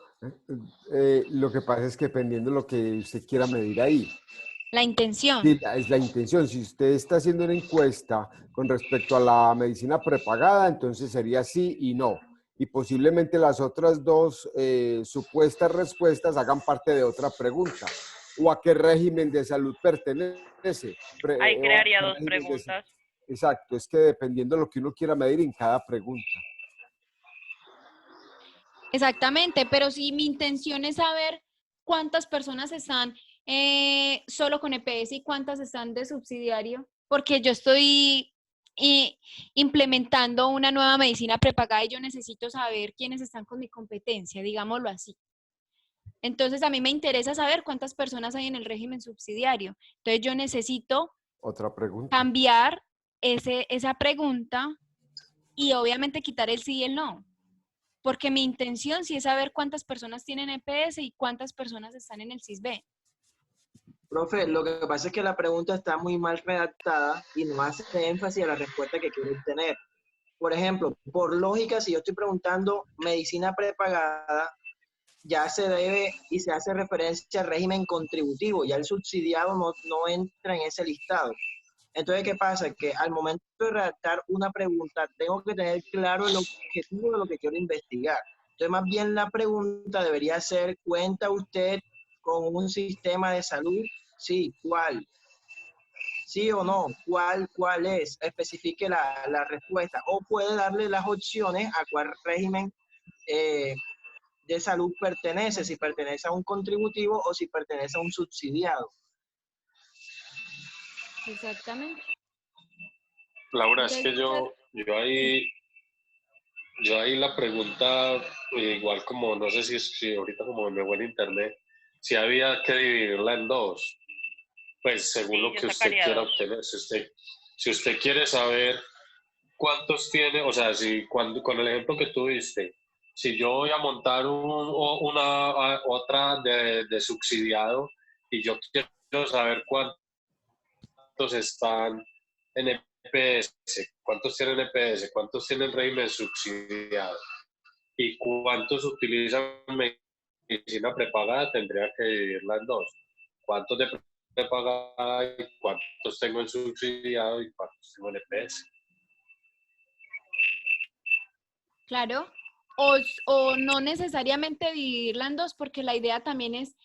lo que pasa es que dependiendo de lo que usted quiera medir ahí. La intención. Sí, es la intención. Si usted está haciendo una encuesta con respecto a la medicina prepagada, entonces sería sí y no. Y posiblemente las otras dos supuestas respuestas hagan parte de otra pregunta. ¿O a qué régimen de salud pertenece? Ahí crearía ¿O a dos qué régimen de salud? preguntas. Exacto, es que dependiendo de lo que uno quiera medir en cada pregunta. Exactamente, pero si mi intención es saber cuántas personas están solo con EPS y cuántas están de subsidiario, porque yo estoy implementando una nueva medicina prepagada y yo necesito saber quiénes están con mi competencia, digámoslo así. Entonces, a mí me interesa saber cuántas personas hay en el régimen subsidiario. Entonces, yo necesito Otra pregunta. cambiar esa pregunta y obviamente quitar el sí y el no. Porque mi intención sí es saber cuántas personas tienen EPS y cuántas personas están en el CISB. Profe, lo que pasa es que la pregunta está muy mal redactada y no hace énfasis a la respuesta que quiero obtener. Por ejemplo, por lógica, si yo estoy preguntando medicina prepagada, ya se debe y se hace referencia al régimen contributivo, ya el subsidiado no entra en ese listado. Entonces, ¿qué pasa? Que al momento de redactar una pregunta, tengo que tener claro el objetivo de lo que quiero investigar. Entonces, más bien la pregunta debería ser, ¿cuenta usted con un sistema de salud? Sí, ¿cuál? ¿Sí o no? ¿Cuál es? Especifique la respuesta. O puede darle las opciones a cuál régimen de salud pertenece, si pertenece a un contributivo o si pertenece a un subsidiado. Exactamente. Laura, es que yo ahí la pregunta, igual como, no sé si ahorita como me voy en internet, si había que dividirla en dos, pues según lo que usted quiera obtener. Si usted quiere saber cuántos tiene, o sea, con el ejemplo que tú diste, si yo voy a montar otra de subsidiado y yo quiero saber cuántos están en EPS, cuántos tienen EPS, cuántos tienen régimen subsidiado y cuántos utilizan medicina prepagada, tendría que dividirla en dos. ¿Cuántos de prepagada y cuántos tengo en subsidiado y cuántos tengo en EPS? Claro. O no necesariamente dividirla en dos, porque la idea también es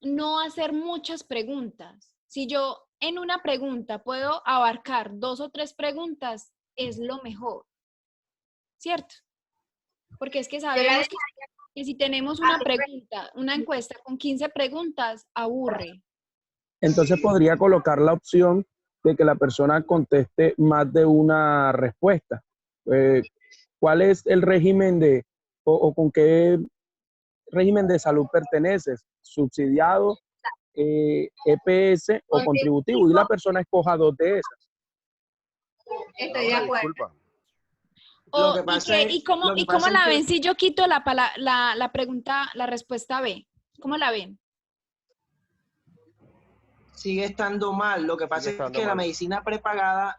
no hacer muchas preguntas. Si yo en una pregunta puedo abarcar 2 o 3 preguntas, es lo mejor, ¿cierto? Porque es que sabemos que si tenemos una pregunta, una encuesta con 15 preguntas, aburre. Entonces podría colocar la opción de que la persona conteste más de una respuesta. ¿Cuál es el régimen o con qué régimen de salud perteneces? ¿Subsidiado, EPS o contributivo? Y la persona escoja dos de esas. Estoy de acuerdo. Disculpa. ¿Y cómo la ven si yo quito la pregunta, la respuesta B? ¿Cómo la ven? Sigue estando mal. Lo que pasa es que la medicina prepagada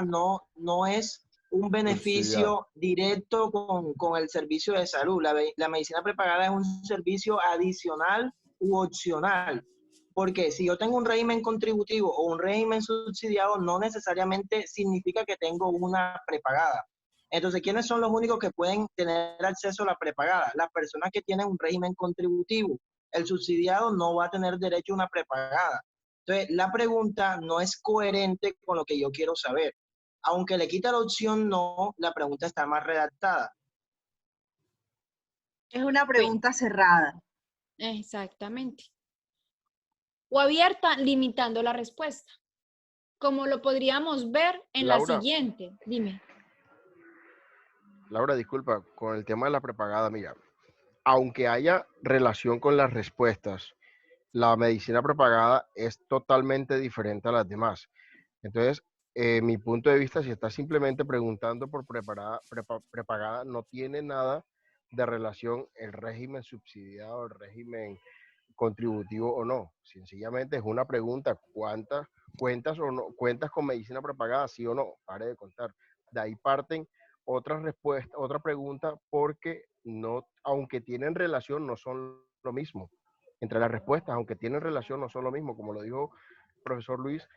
no es un beneficio directo con el servicio de salud. La medicina prepagada es un servicio adicional u opcional. Porque si yo tengo un régimen contributivo o un régimen subsidiado, no necesariamente significa que tengo una prepagada. Entonces, ¿quiénes son los únicos que pueden tener acceso a la prepagada? Las personas que tienen un régimen contributivo. El subsidiado no va a tener derecho a una prepagada. Entonces, la pregunta no es coherente con lo que yo quiero saber. Aunque le quita la opción no, la pregunta está más redactada. Es una pregunta cerrada. Exactamente. O abierta, limitando la respuesta. Como lo podríamos ver en la siguiente. Dime. Laura, disculpa, con el tema de la prepagada, mira, aunque haya relación con las respuestas, la medicina prepagada es totalmente diferente a las demás. Entonces, mi punto de vista, si estás simplemente preguntando por prepagada, no tiene nada de relación el régimen subsidiado, el régimen contributivo o no. Sencillamente es una pregunta, ¿cuántas cuentas o no cuentas con medicina prepagada, sí o no? Pare de contar. De ahí parten otras respuestas, otra pregunta, porque no, aunque tienen relación, no son lo mismo. Entre las respuestas, aunque tienen relación, no son lo mismo. Como lo dijo el profesor Luis,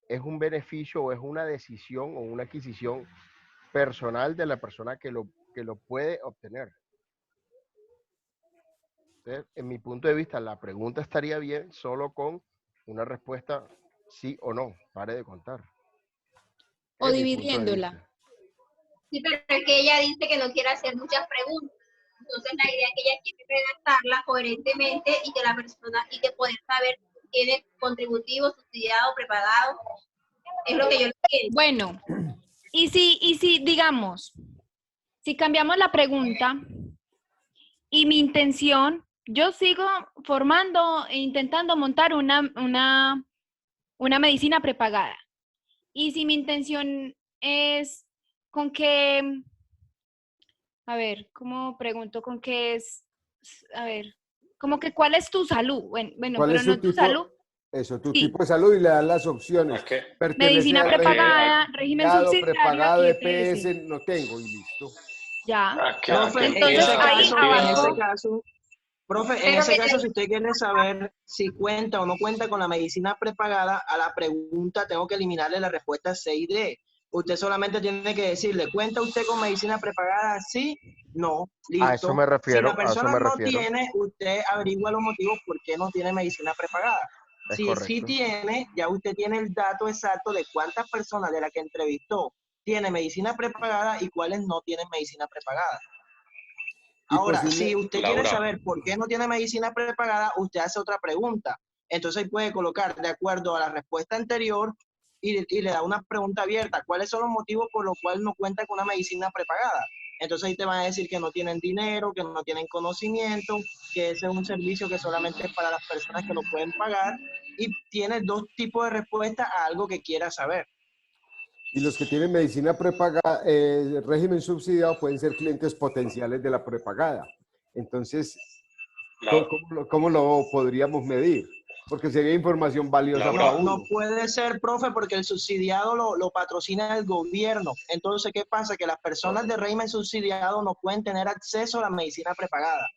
es un beneficio o es una decisión o una adquisición personal de la persona que lo puede obtener. Entonces, en mi punto de vista, la pregunta estaría bien solo con una respuesta sí o no. Pare de contar. O Es mi punto de dividiéndola. vista. Sí, pero es que ella dice que no quiere hacer muchas preguntas. Entonces la idea es que ella quiere redactarla coherentemente y que la persona, y que poder saber si tiene contributivo, subsidiado, prepagado. Es lo que yo quiero. Bueno, y si, digamos, si cambiamos la pregunta y mi intención, yo sigo formando e intentando montar una medicina prepagada. Y si mi intención es con que, a ver, ¿cómo pregunto? Con que es, a ver, como que ¿cuál es tu salud? Bueno, ¿Cuál pero es no su tu tipo? salud. Eso, tu Sí. tipo de salud y le dan las opciones. Pertenece Medicina al prepagada, régimen subsidiario prepagado, y EPS, EPS. no tengo y listo. Ya. Profe, Entonces ahí abarco. Profe, en Pero ese mira, caso, si usted quiere saber si cuenta o no cuenta con la medicina prepagada, a la pregunta tengo que eliminarle la respuesta C y D. Usted solamente tiene que decirle, ¿cuenta usted con medicina prepagada? Sí, no, A eso listo. me Si refiero, la a eso persona me no refiero. tiene, usted averigua los motivos por qué no tiene medicina prepagada. Es Si sí correcto. tiene, ya usted tiene el dato exacto de cuántas personas de las que entrevistó tiene medicina prepagada y cuáles no tienen medicina prepagada. Y Ahora, posible, si usted quiere saber por qué no tiene medicina prepagada, usted hace otra pregunta. Entonces ahí puede colocar de acuerdo a la respuesta anterior y le da una pregunta abierta. ¿Cuáles son los motivos por los cuales no cuenta con una medicina prepagada? Entonces ahí te van a decir que no tienen dinero, que no tienen conocimiento, que ese es un servicio que solamente es para las personas que lo pueden pagar y tiene dos tipos de respuesta a algo que quiera saber. y los que tienen medicina prepagada, régimen subsidiado, pueden ser clientes potenciales de la prepagada. Entonces, ¿cómo lo podríamos medir? Porque sería información valiosa para uno. No puede ser, profe, porque el subsidiado lo patrocina el gobierno. Entonces, ¿qué pasa? Que las personas de régimen subsidiado no pueden tener acceso a la medicina prepagada.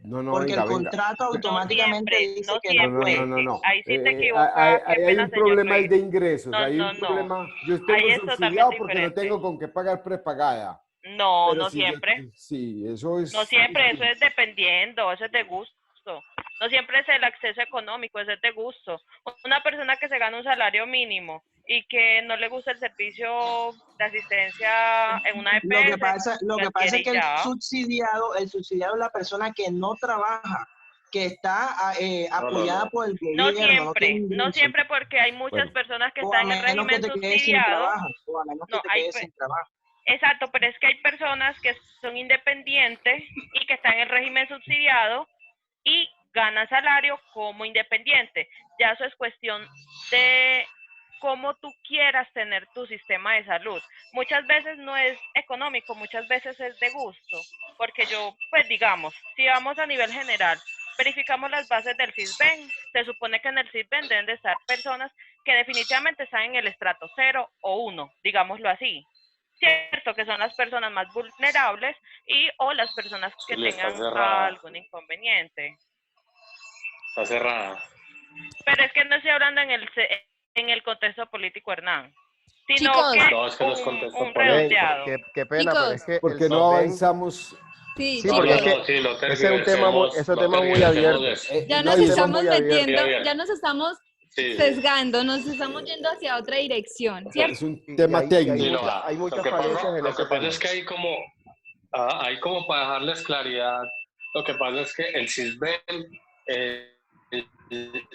No, Porque venga, el contrato automáticamente dice que no puede. No. Ahí sí te equivocas. Qué Ahí hay pena, un señor problema Luis. de ingresos. No, Hay no, un no. problema. Yo Ahí tengo es subsidiado totalmente porque no diferente. tengo con qué pagar prepagada. No, Pero no si yo, siempre. sí, eso es. No siempre, eso es dependiendo, eso es de gusto. No siempre es el acceso económico, eso es de gusto. Una persona que se gana un salario mínimo y que no le gusta el servicio de asistencia en una Lo que EPS, pasa es que el subsidiado es la persona que no trabaja, que está apoyada por el No gobierno, siempre, no siempre, porque hay muchas personas que o a están en menos que régimen te quedes sin subsidiado. trabajo, o a menos que No, te quedes sin trabajo. Exacto, pero es que hay personas que son independientes y que están en régimen subsidiado y ganan salario como independiente. Ya eso es cuestión de cómo tú quieras tener tu sistema de salud. Muchas veces no es económico, muchas veces es de gusto, porque yo, pues digamos, si vamos a nivel general, verificamos las bases del CISBEN, se supone que en el CISBEN deben de estar personas que definitivamente están en el estrato 0 o 1, digámoslo así. Cierto que son las personas más vulnerables y o las personas que tengan algún inconveniente. Está cerrada. Pero es que no estoy hablando en el contexto político, Hernán, sino Chicos, que No, es que no es contexto un político. redondeado. Qué pena, pero es chicos, que Porque no avanzamos. sí, Sí, porque es chicos, que no ese es un tema muy, tergiversemos, ese es un tema muy abierto. ya No, nos y Es un tema estamos muy abierto. metiendo, abierto. ya nos estamos Sí. sesgando, nos estamos yendo hacia otra dirección, ¿cierto? Es un Y tema hay técnico. hay muchas Lo que falencias pasa, en lo ese que pasa tema. es que hay como para dejarles claridad, lo que pasa es que el CISBEN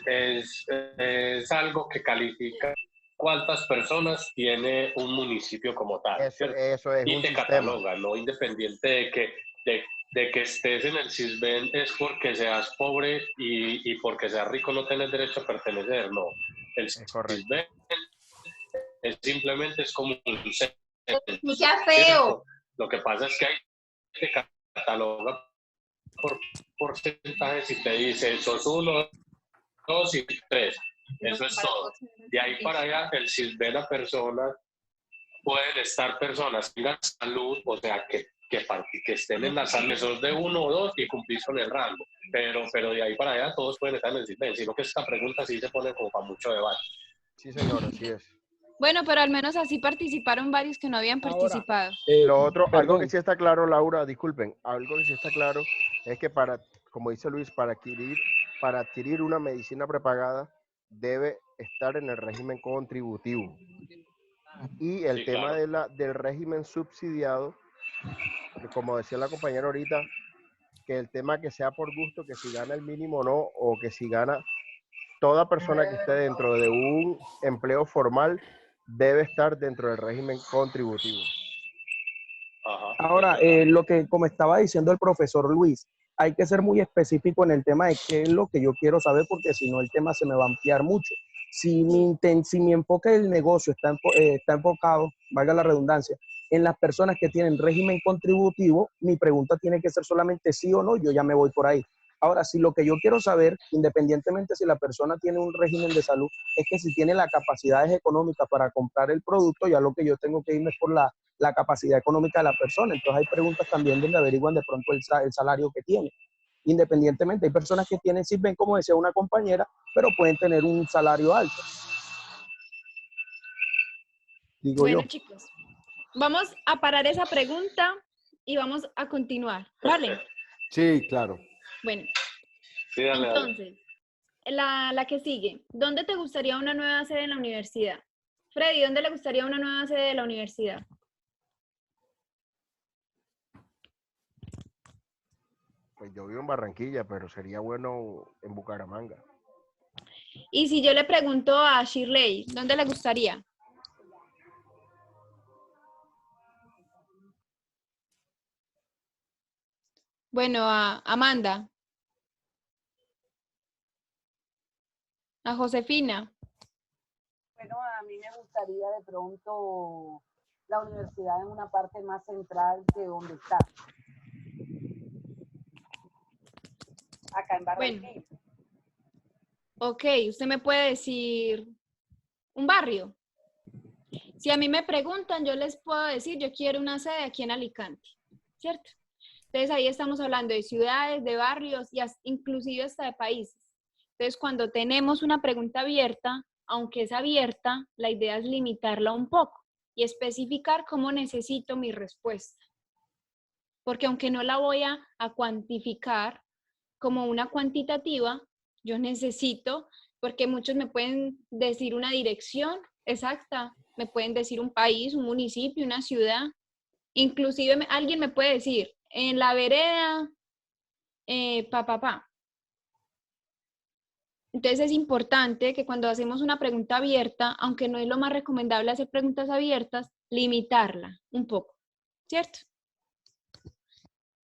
es algo que califica cuántas personas tiene un municipio como tal, ¿cierto? Eso es Y un te sistema. cataloga, no independiente de que estés en el CISBEN es porque seas pobre y porque seas rico no tienes derecho a pertenecer, no. El CISBEN simplemente es como un censo, escucha feo. Lo que pasa es que hay te cataloga por porcentajes y te dice, sos 1, 2 y 3. Eso es todo. De ahí para allá, el si ve la persona, pueden estar personas que tengan salud, o sea, que estén en la salud, sos de 1 o 2 y cumplís con el rango. Pero de ahí para allá todos pueden estar en el CISBEN, sino que esta pregunta sí se pone como para mucho debate. Sí, señor, así es. Bueno, pero al menos así participaron varios que no habían participado. Lo otro, algo que Perdón. sí está claro, Laura, disculpen, algo que sí está claro es que como dice Luis, para adquirir una medicina prepagada debe estar en el régimen contributivo. Y el Sí, tema claro. del régimen subsidiado, que como decía la compañera ahorita, que el tema que sea por gusto, que si gana el mínimo o no, o que si gana toda persona que esté dentro de un empleo formal debe estar dentro del régimen contributivo. Ajá, Ahora, lo que, como estaba diciendo el profesor Luis, hay que ser muy específico en el tema de qué es lo que yo quiero saber, porque si no el tema se me va a ampliar mucho. Si mi enfoque del negocio está enfocado, valga la redundancia, en las personas que tienen régimen contributivo, mi pregunta tiene que ser solamente sí o no, yo ya me voy por ahí. Ahora, si lo que yo quiero saber, independientemente si la persona tiene un régimen de salud, es que si tiene las capacidades económicas para comprar el producto, ya lo que yo tengo que irme es por la capacidad económica de la persona. Entonces hay preguntas también donde averiguan de pronto el salario que tiene. Independientemente, hay personas que tienen CISBEN, como decía una compañera, pero pueden tener un salario alto. Digo Bueno, yo. chicos, vamos a parar esa pregunta y vamos a continuar, ¿vale? Sí, claro. Bueno, sí, dale. entonces, la que sigue. ¿Dónde te gustaría una nueva sede en la universidad? Freddy, ¿dónde le gustaría una nueva sede de la universidad? Pues yo vivo en Barranquilla, pero sería bueno en Bucaramanga. Y si yo le pregunto a Shirley, ¿dónde le gustaría? Bueno, a Amanda. A Josefina. Bueno, a mí me gustaría de pronto la universidad en una parte más central de donde está. Acá en Barranquilla. Bueno. Ok, usted me puede decir un barrio. Si a mí me preguntan, yo les puedo decir, yo quiero una sede aquí en Alicante, ¿cierto? Entonces ahí estamos hablando de ciudades, de barrios y inclusive hasta de países. Entonces cuando tenemos una pregunta abierta, aunque es abierta, la idea es limitarla un poco y especificar cómo necesito mi respuesta. Porque aunque no la voy a cuantificar como una cuantitativa, yo necesito, porque muchos me pueden decir una dirección exacta, me pueden decir un país, un municipio, una ciudad. Inclusive alguien me puede decir, en la vereda, Entonces es importante que cuando hacemos una pregunta abierta, aunque no es lo más recomendable hacer preguntas abiertas, limitarla un poco, ¿cierto?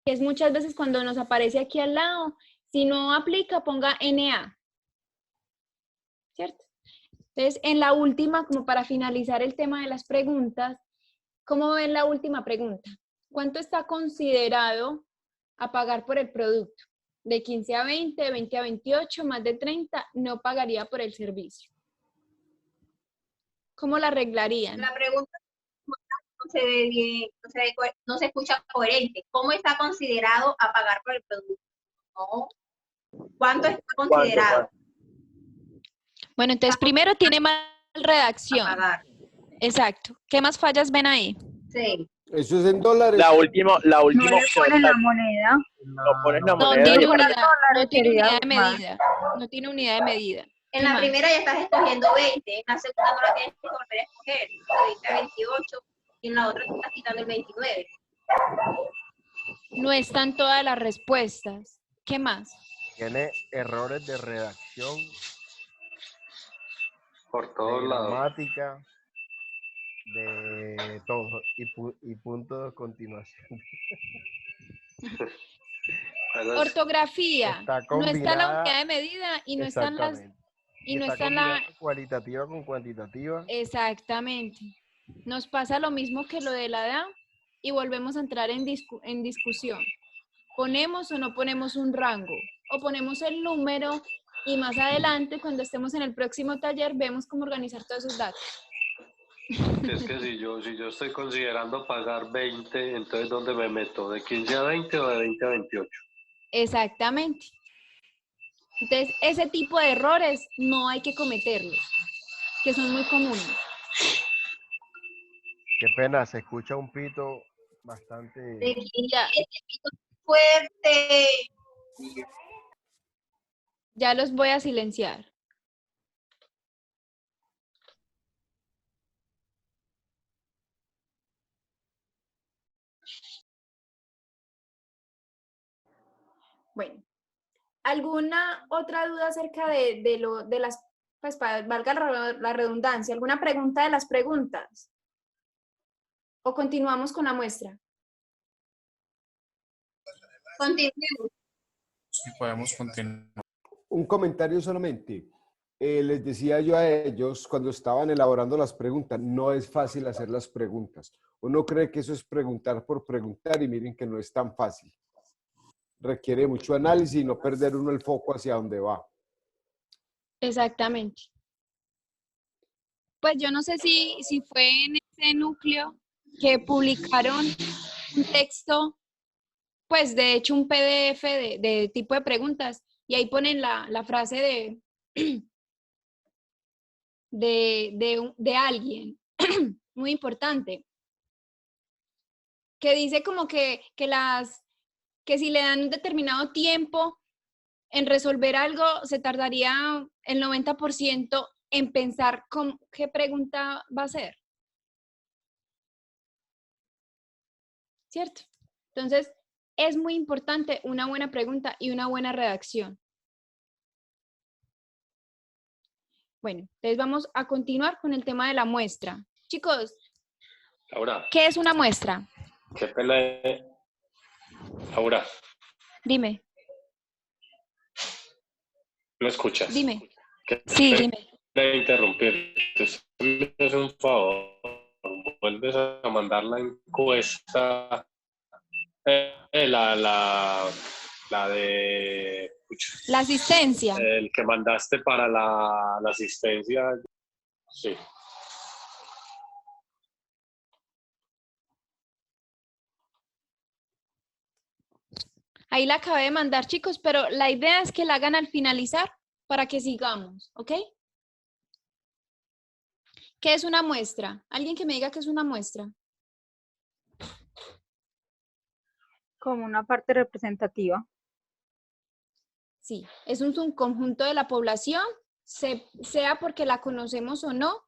Es muchas veces cuando nos aparece aquí al lado, si no aplica, ponga NA, ¿cierto? Entonces, en la última, como para finalizar el tema de las preguntas, ¿cómo ven la última pregunta? ¿Cuánto está considerado a pagar por el producto? De 15 a 20, de 20 a 28, más de 30, no pagaría por el servicio. ¿Cómo la arreglarían? La pregunta no se ve bien, no se escucha coherente. ¿Cómo está considerado a pagar por el producto? No. ¿Cuánto está considerado? Bueno, entonces primero tiene mal redacción. Exacto. ¿Qué más fallas ven ahí? Sí. Eso es en dólares. La última No opción. le pones la moneda. No pones la No moneda. tiene y aparece- unidad, no tiene sería unidad de más. medida. No tiene unidad de medida. En la más? primera ya estás escogiendo 20, en la segunda no la tienes que volver a escoger, de 20 a 28, y en la otra te estás quitando el 29. No están todas las respuestas. ¿Qué más? Tiene errores de redacción, Por todos de lados. gramática, de todo, y punto de continuación. Ortografía. Está No está la combinada. unidad de medida y no están las... Exactamente. Y no está está la... combinada cualitativa con cuantitativa. Exactamente. Nos pasa lo mismo que lo de la edad. y volvemos a entrar en discusión. ¿Ponemos o no ponemos un rango? O ponemos el número y más adelante, cuando estemos en el próximo taller, vemos cómo organizar todos esos datos. Es que si yo estoy considerando pagar 20, entonces ¿dónde me meto? ¿De 15 a 20 o de 20 a 28? Exactamente. Entonces, ese tipo de errores no hay que cometerlos, que son muy comunes. Qué pena, se escucha un pito bastante... Ya, Fuerte. ya los voy a silenciar. Bueno, ¿alguna otra duda acerca de las, pues valga la redundancia, alguna pregunta de las preguntas? ¿O continuamos con la muestra? Continuemos. Sí, podemos continuar. Un comentario solamente. Les decía yo a ellos cuando estaban elaborando las preguntas, no es fácil hacer las preguntas. Uno cree que eso es preguntar por preguntar y miren que no es tan fácil. Requiere mucho análisis y no perder uno el foco hacia dónde va. Exactamente. Pues yo no sé si fue en ese núcleo que publicaron un texto, pues de hecho un PDF de tipo de preguntas, y ahí ponen la frase de alguien muy importante, que dice como que si le dan un determinado tiempo en resolver algo, se tardaría el 90% en pensar qué pregunta va a ser. ¿Cierto? Entonces, es muy importante una buena pregunta y una buena redacción. Bueno, entonces vamos a continuar con el tema de la muestra. Chicos, Laura, ¿qué es una muestra? qué pena. Laura, Dime. ¿me escuchas? Dime. Qué Sí, pena dime. interrumpirte. Me haces un favor. Vuelves a mandar la encuesta. La de... La asistencia. El que mandaste para la asistencia. Sí. Ahí la acabé de mandar, chicos, pero la idea es que la hagan al finalizar para que sigamos, ¿ok? ¿Qué es una muestra? ¿Alguien que me diga qué es una muestra? Como una parte representativa. Sí, es un subconjunto de la población, sea porque la conocemos o no,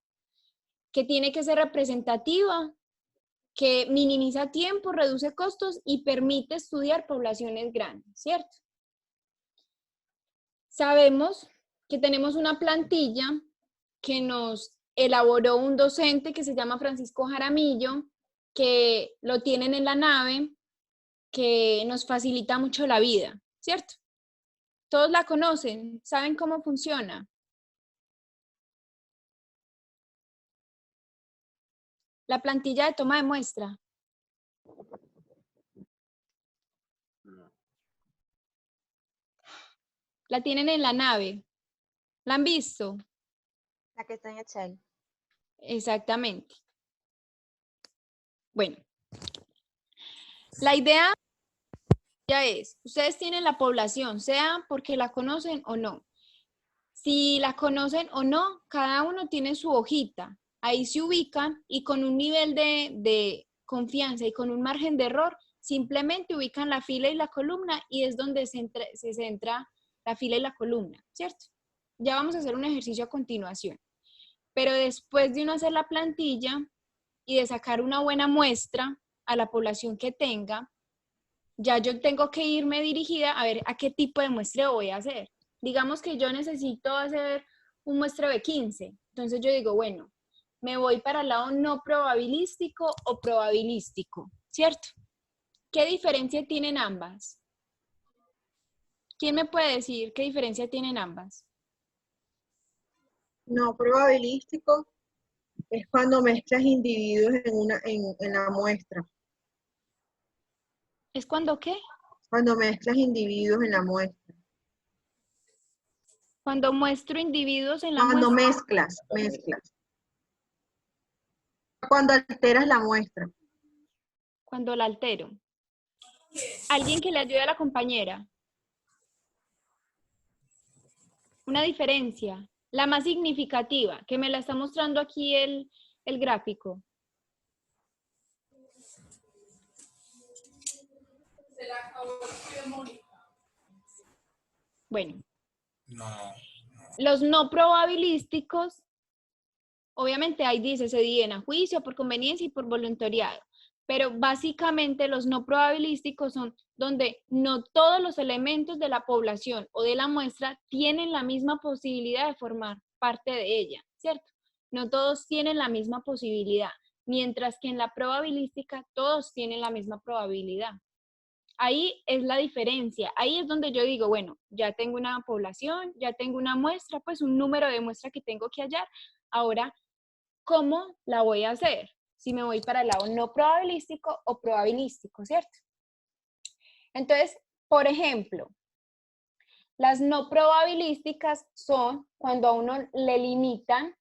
que tiene que ser representativa, que minimiza tiempo, reduce costos y permite estudiar poblaciones grandes, ¿cierto? Sabemos que tenemos una plantilla que nos elaboró un docente que se llama Francisco Jaramillo, que lo tienen en la nave, que nos facilita mucho la vida, ¿cierto? Todos la conocen, saben cómo funciona. La plantilla de toma de muestra. La tienen en la nave. ¿La han visto? La que está en Excel. Exactamente. Bueno, la idea ya es, ustedes tienen la población, sea porque la conocen o no. Si la conocen o no, cada uno tiene su hojita. Ahí se ubican y con un nivel de confianza y con un margen de error, simplemente ubican la fila y la columna y es donde se centra la fila y la columna, ¿cierto? Ya vamos a hacer un ejercicio a continuación. Pero después de uno hacer la plantilla y de sacar una buena muestra a la población que tenga, ya yo tengo que irme dirigida a ver a qué tipo de muestreo voy a hacer. Digamos que yo necesito hacer un muestreo de 15. Entonces yo digo, bueno, me voy para el lado no probabilístico o probabilístico, ¿cierto? ¿Qué diferencia tienen ambas? ¿Quién me puede decir qué diferencia tienen ambas? No probabilístico es cuando mezclas individuos en la muestra. ¿Es cuando qué? Cuando mezclas individuos en la muestra. Cuando muestro individuos en la Cuando muestra. mezclas. Cuando alteras la muestra. Cuando la altero. Alguien que le ayude a la compañera. Una diferencia. La más significativa, que me la está mostrando aquí el gráfico. Bueno. Los no probabilísticos, obviamente ahí dice, se dividen a juicio, por conveniencia y por voluntariado. Pero básicamente los no probabilísticos son donde no todos los elementos de la población o de la muestra tienen la misma posibilidad de formar parte de ella, ¿cierto? No todos tienen la misma posibilidad, mientras que en la probabilística todos tienen la misma probabilidad. Ahí es la diferencia, ahí es donde yo digo, bueno, ya tengo una población, ya tengo una muestra, pues un número de muestra que tengo que hallar. Ahora, ¿cómo la voy a hacer? Si me voy para el lado no probabilístico o probabilístico, ¿cierto? Entonces, por ejemplo, las no probabilísticas son cuando a uno le limitan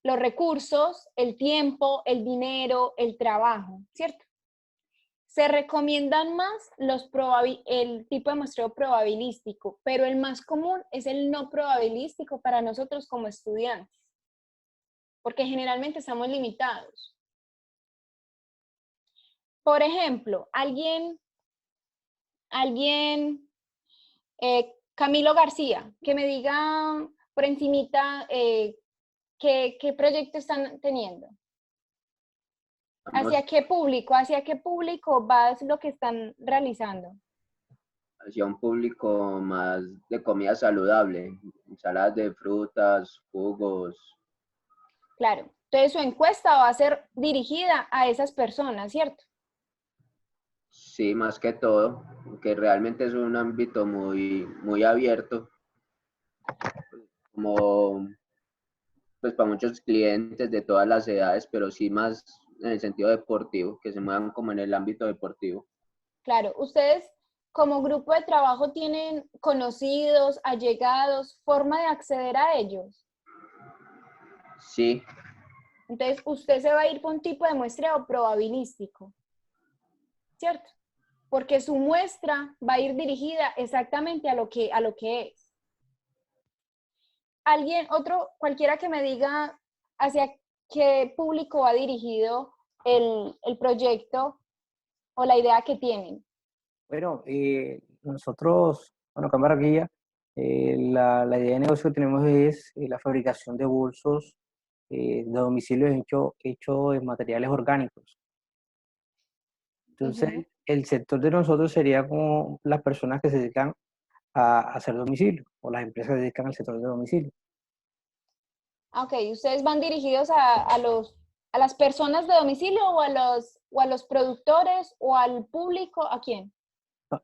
los recursos, el tiempo, el dinero, el trabajo, ¿cierto? Se recomiendan más el tipo de muestreo probabilístico, pero el más común es el no probabilístico para nosotros como estudiantes, porque generalmente estamos limitados. Por ejemplo, Camilo García, que me diga por encimita qué proyecto están teniendo. ¿Hacia qué público va lo que están realizando? Hacia un público más de comida saludable, ensaladas de frutas, jugos. Claro, entonces su encuesta va a ser dirigida a esas personas, ¿cierto? Sí, más que todo, que realmente es un ámbito muy abierto, como pues para muchos clientes de todas las edades, pero sí más en el sentido deportivo, que se muevan como en el ámbito deportivo. Claro, ustedes como grupo de trabajo tienen conocidos, allegados, forma de acceder a ellos. Sí. Entonces, usted se va a ir por un tipo de muestreo probabilístico, ¿cierto? Porque su muestra va a ir dirigida exactamente a lo que es. Cualquiera que me diga hacia qué público va dirigido el proyecto o la idea que tienen. Bueno, nosotros, Cámara Guía, la idea de negocio que tenemos es la fabricación de bolsos de domicilio hecho en materiales orgánicos. Entonces, el sector de nosotros sería como las personas que se dedican a hacer domicilio, o las empresas que se dedican al sector de domicilio. Ok, ¿ustedes van dirigidos a las personas de domicilio o a los productores o al público? ¿A quién?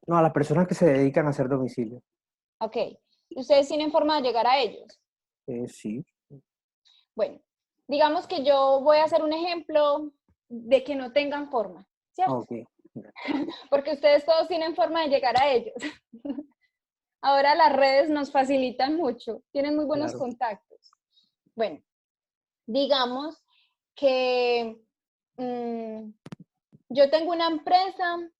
No, a las personas que se dedican a hacer domicilio. Ok, ¿ustedes tienen forma de llegar a ellos? Sí. Bueno, digamos que yo voy a hacer un ejemplo de que no tengan forma, ¿cierto? Ok. Porque ustedes todos tienen forma de llegar a ellos. Ahora las redes nos facilitan mucho, tienen muy buenos contactos. Bueno, digamos que yo tengo una empresa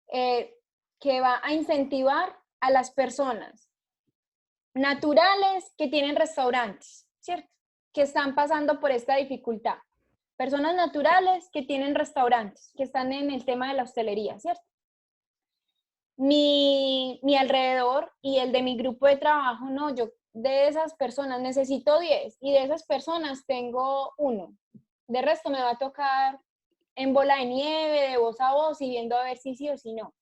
que va a incentivar a las personas naturales que tienen restaurantes, ¿cierto? Que están pasando por esta dificultad. Personas naturales que tienen restaurantes, que están en el tema de la hostelería, ¿cierto? Mi alrededor y el de mi grupo de trabajo, no, yo de esas personas necesito 10 y de esas personas tengo 1. De resto me va a tocar en bola de nieve, de voz a voz y viendo a ver si sí o si no.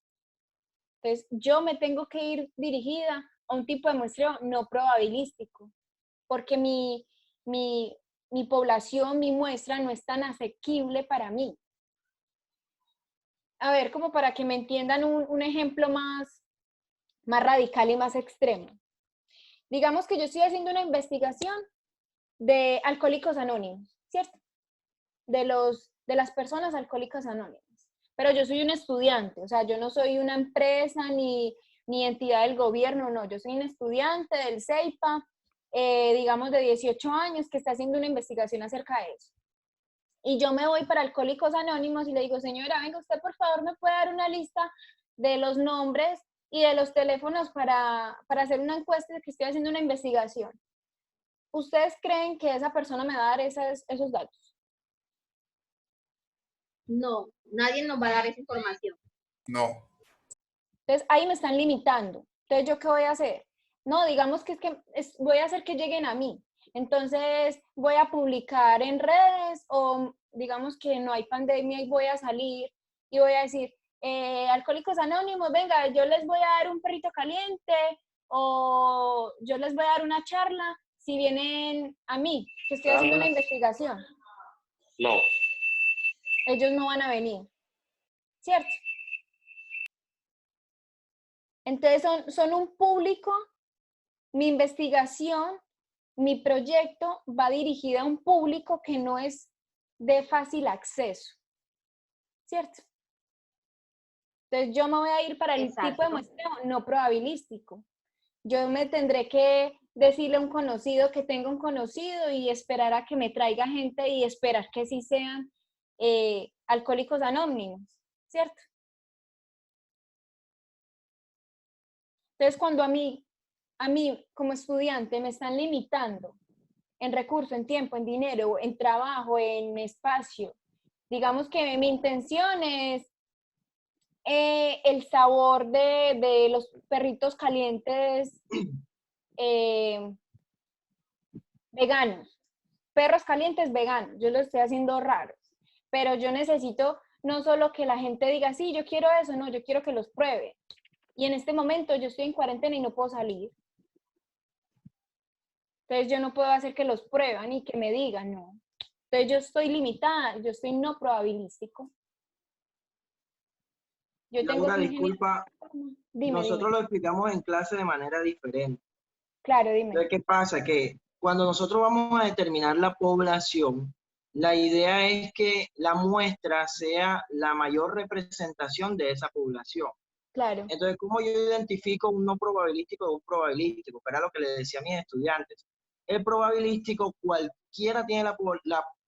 Entonces, yo me tengo que ir dirigida a un tipo de muestreo no probabilístico, porque mi población, mi muestra no es tan asequible para mí. A ver, como para que me entiendan un ejemplo más radical y más extremo. Digamos que yo estoy haciendo una investigación de Alcohólicos Anónimos, ¿cierto? De las personas alcohólicas anónimas. pero yo soy un estudiante, o sea, yo no soy una empresa ni entidad del gobierno, no, yo soy un estudiante del CEIPA, digamos de 18 años, que está haciendo una investigación acerca de eso. Y yo me voy para Alcohólicos Anónimos y le digo, señora, venga, usted por favor me puede dar una lista de los nombres y de los teléfonos para hacer una encuesta, que estoy haciendo una investigación. ¿Ustedes creen que esa persona me va a dar esos datos? No, nadie nos va a dar esa información. No. Entonces, ahí me están limitando. Entonces, ¿yo qué voy a hacer? No, digamos que voy a hacer que lleguen a mí. Entonces, voy a publicar en redes o digamos que no hay pandemia y voy a salir y voy a decir, Alcohólicos Anónimos, venga, yo les voy a dar un perrito caliente o yo les voy a dar una charla si vienen a mí, que estoy haciendo una investigación. No. Ellos no van a venir, ¿cierto? Entonces son un público, mi investigación, mi proyecto va dirigido a un público que no es de fácil acceso, ¿cierto? Entonces yo me voy a ir para el tipo de muestreo no probabilístico. Yo me tendré que decirle a un conocido que tenga un conocido y esperar a que me traiga gente y esperar que sí sean Alcohólicos Anónimos, ¿cierto? Entonces, cuando a mí como estudiante me están limitando en recursos, en tiempo, en dinero, en trabajo, en espacio, digamos que mi intención es el sabor de los perritos calientes veganos, perros calientes veganos, yo lo estoy haciendo raros, pero yo necesito no solo que la gente diga, sí, yo quiero eso, no, yo quiero que los pruebe. Y en este momento yo estoy en cuarentena y no puedo salir. Entonces yo no puedo hacer que los prueban y que me digan, no. Entonces yo estoy limitada, yo estoy no probabilístico. Yo tengo Laura, que disculpa, nosotros lo explicamos en clase de manera diferente. Claro, dime. Entonces, ¿qué pasa? Que cuando nosotros vamos a determinar la población, la idea es que la muestra sea la mayor representación de esa población. Claro. Entonces, ¿cómo yo identifico un no probabilístico de un probabilístico? Que era lo que le decía a mis estudiantes. El probabilístico, cualquiera tiene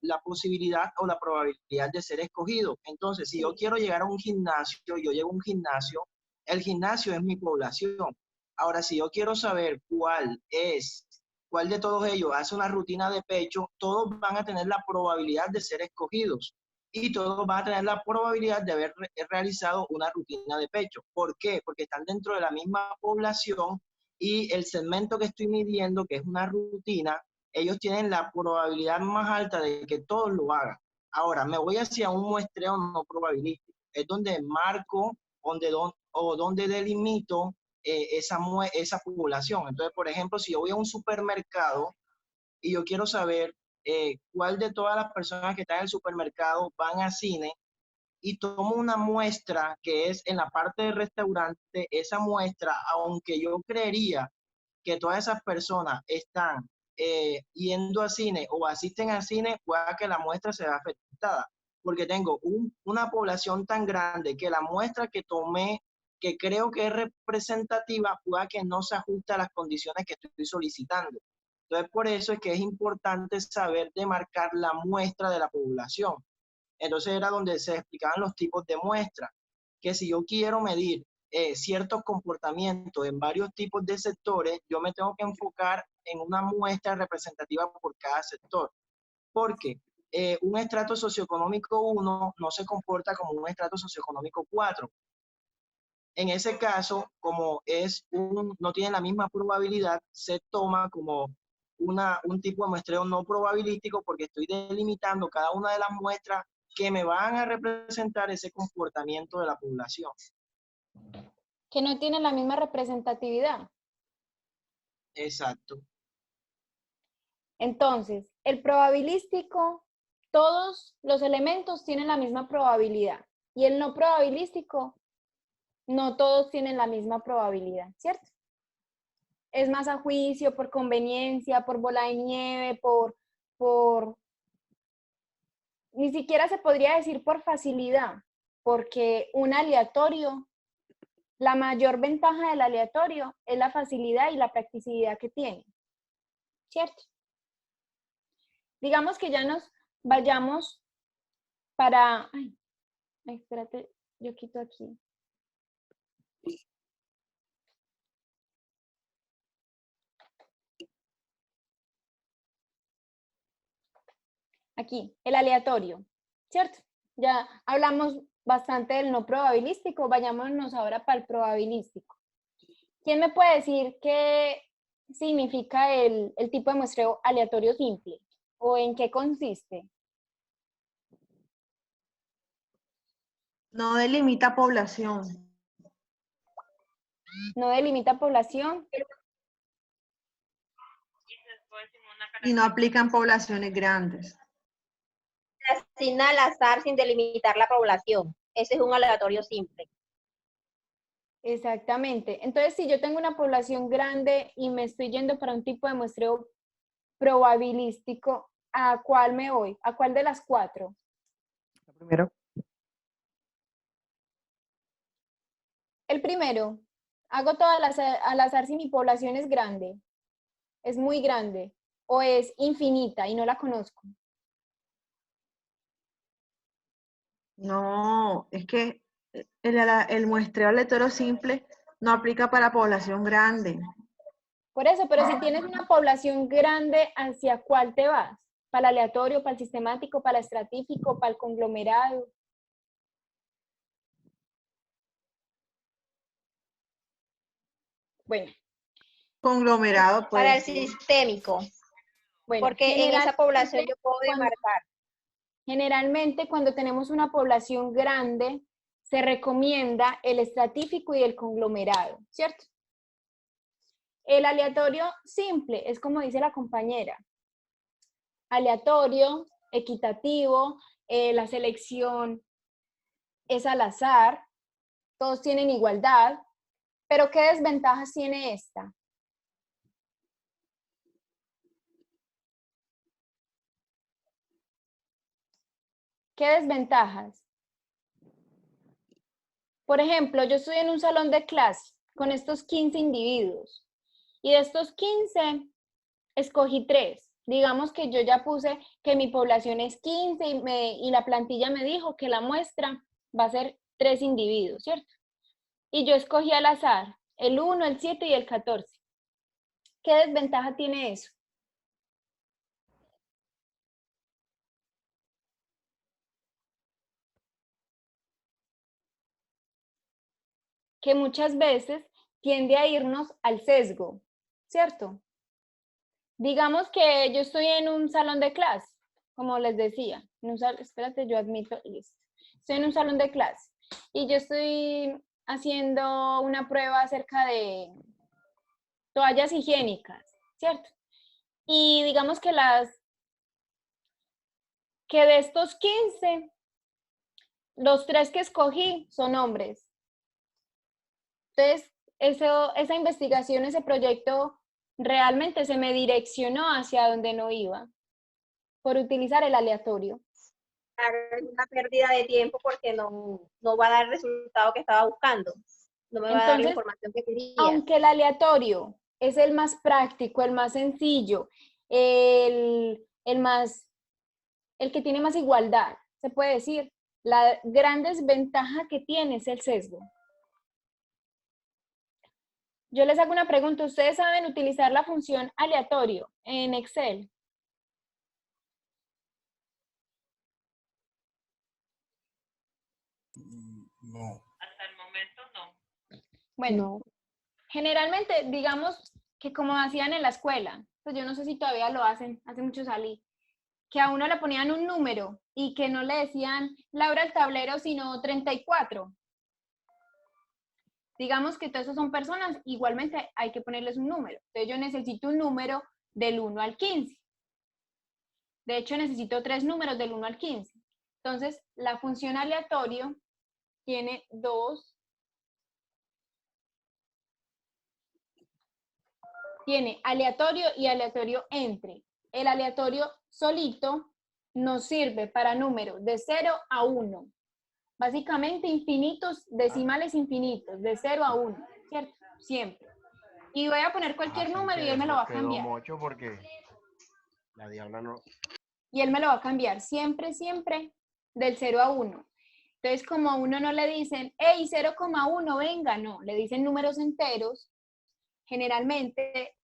la posibilidad o la probabilidad de ser escogido. Entonces, si yo quiero llegar a un gimnasio, yo llego a un gimnasio, el gimnasio es mi población. Ahora, si yo quiero saber cuál de todos ellos hace una rutina de pecho, todos van a tener la probabilidad de ser escogidos. Y todos van a tener la probabilidad de haber realizado una rutina de pecho. ¿Por qué? Porque están dentro de la misma población y el segmento que estoy midiendo, que es una rutina, ellos tienen la probabilidad más alta de que todos lo hagan. Ahora, me voy hacia un muestreo no probabilístico. Es donde marco donde delimito esa población. Entonces, por ejemplo, si yo voy a un supermercado y yo quiero saber cuál de todas las personas que están en el supermercado van a cine y tomo una muestra que es en la parte del restaurante, esa muestra, aunque yo creería que todas esas personas están yendo al cine o asisten al cine, pueda que la muestra se vea afectada, porque tengo una población tan grande que la muestra que tomé, que creo que es representativa, pueda que no se ajuste a las condiciones que estoy solicitando. Entonces, por eso es que es importante saber demarcar la muestra de la población. Entonces era donde se explicaban los tipos de muestras, que si yo quiero medir ciertos comportamientos en varios tipos de sectores, yo me tengo que enfocar en una muestra representativa por cada sector. Porque un estrato socioeconómico 1 no se comporta como un estrato socioeconómico 4. En ese caso, como no tiene la misma probabilidad, se toma como un tipo de muestreo no probabilístico porque estoy delimitando cada una de las muestras que me van a representar ese comportamiento de la población. Que no tienen la misma representatividad. Exacto. Entonces, el probabilístico, todos los elementos tienen la misma probabilidad. Y el no probabilístico, no todos tienen la misma probabilidad, ¿cierto? Es más a juicio, por conveniencia, por bola de nieve, ni siquiera se podría decir por facilidad, porque un aleatorio, la mayor ventaja del aleatorio es la facilidad y la practicidad que tiene, ¿cierto? Digamos que ya nos vayamos para... Ay, espérate, yo quito aquí. Aquí, el aleatorio, ¿cierto? Ya hablamos bastante del no probabilístico, vayámonos ahora para el probabilístico. ¿Quién me puede decir qué significa el tipo de muestreo aleatorio simple? ¿O en qué consiste? No delimita población. No delimita población. Y no aplican poblaciones grandes. Se asigna al azar sin delimitar la población. Ese es un aleatorio simple. Exactamente. Entonces, si yo tengo una población grande y me estoy yendo para un tipo de muestreo probabilístico, ¿a cuál me voy? ¿A cuál de las 4? Primero. El primero. Hago todo al azar si mi población es grande. Es muy grande. O es infinita y no la conozco. No, es que el muestreo aleatorio simple no aplica para población grande. Por eso, pero si tienes una población grande, ¿hacia cuál te vas? ¿Para el aleatorio, para el sistemático, para el estratífico, para el conglomerado? Bueno. Conglomerado, pues. Para el sistémico. Bueno, porque en esa población yo puedo demarcar. Generalmente, cuando tenemos una población grande, se recomienda el estratífico y el conglomerado, ¿cierto? El aleatorio simple es como dice la compañera. Aleatorio, equitativo, la selección es al azar, todos tienen igualdad, pero ¿qué desventajas tiene esta? ¿Qué desventajas? Por ejemplo, yo estoy en un salón de clase con estos 15 individuos y de estos 15 escogí 3. Digamos que yo ya puse que mi población es 15 y la plantilla me dijo que la muestra va a ser 3 individuos, ¿cierto? Y yo escogí al azar el 1, el 7 y el 14. ¿Qué desventaja tiene eso? Que muchas veces tiende a irnos al sesgo, ¿cierto? Digamos que yo estoy en un salón de clase, como les decía, espérate, yo admito, listo. Estoy en un salón de clase y yo estoy haciendo una prueba acerca de toallas higiénicas, ¿cierto? Y digamos que de estos 15, los 3 que escogí son hombres. Entonces, esa investigación, ese proyecto realmente se me direccionó hacia donde no iba, por utilizar el aleatorio. Es una pérdida de tiempo porque no va a dar el resultado que estaba buscando. No me va a dar la información que quería. Aunque el aleatorio es el más práctico, el más sencillo, el que tiene más igualdad, se puede decir, la gran desventaja que tiene es el sesgo. Yo les hago una pregunta. ¿Ustedes saben utilizar la función aleatorio en Excel? No. Hasta el momento no. Bueno, generalmente digamos que como hacían en la escuela, pues yo no sé si todavía lo hacen, hace mucho salí, que a uno le ponían un número y que no le decían Laura el tablero, sino 34. Digamos que todas esas son personas, igualmente hay que ponerles un número. Entonces yo necesito un número del 1 al 15. De hecho, necesito 3 números del 1 al 15. Entonces, la función aleatorio tiene 2. Tiene aleatorio y aleatorio entre. El aleatorio solito nos sirve para números de 0 a 1. Básicamente infinitos, decimales infinitos, de 0 a 1, ¿cierto? Siempre. Y voy a poner cualquier número y él me lo va a cambiar. Mucho porque la diabla no. Y él me lo va a cambiar siempre, siempre del 0 a 1. Entonces, como a uno no le dicen, hey, 0,1, venga, no, le dicen números enteros, generalmente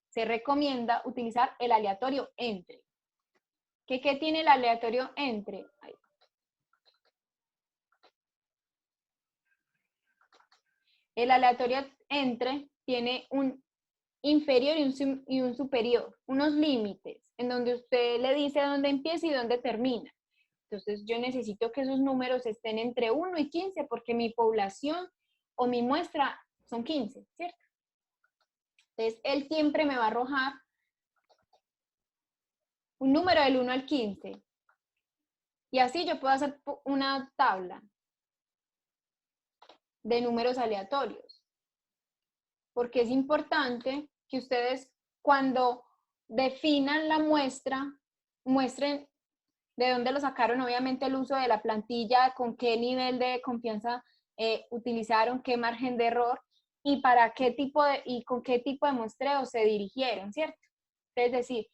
se recomienda utilizar el aleatorio entre. ¿Qué tiene el aleatorio entre? Ahí. El aleatorio entre tiene un inferior y un superior, unos límites, en donde usted le dice dónde empieza y dónde termina. Entonces, yo necesito que esos números estén entre 1 y 15, porque mi población o mi muestra son 15, ¿cierto? Entonces, él siempre me va a arrojar un número del 1 al 15. Y así yo puedo hacer una tabla de números aleatorios. Porque es importante que ustedes, cuando definan la muestra, muestren de dónde lo sacaron, obviamente el uso de la plantilla, con qué nivel de confianza utilizaron, qué margen de error y para qué tipo de, y con qué tipo de muestreo se dirigieron, ¿cierto? Es decir,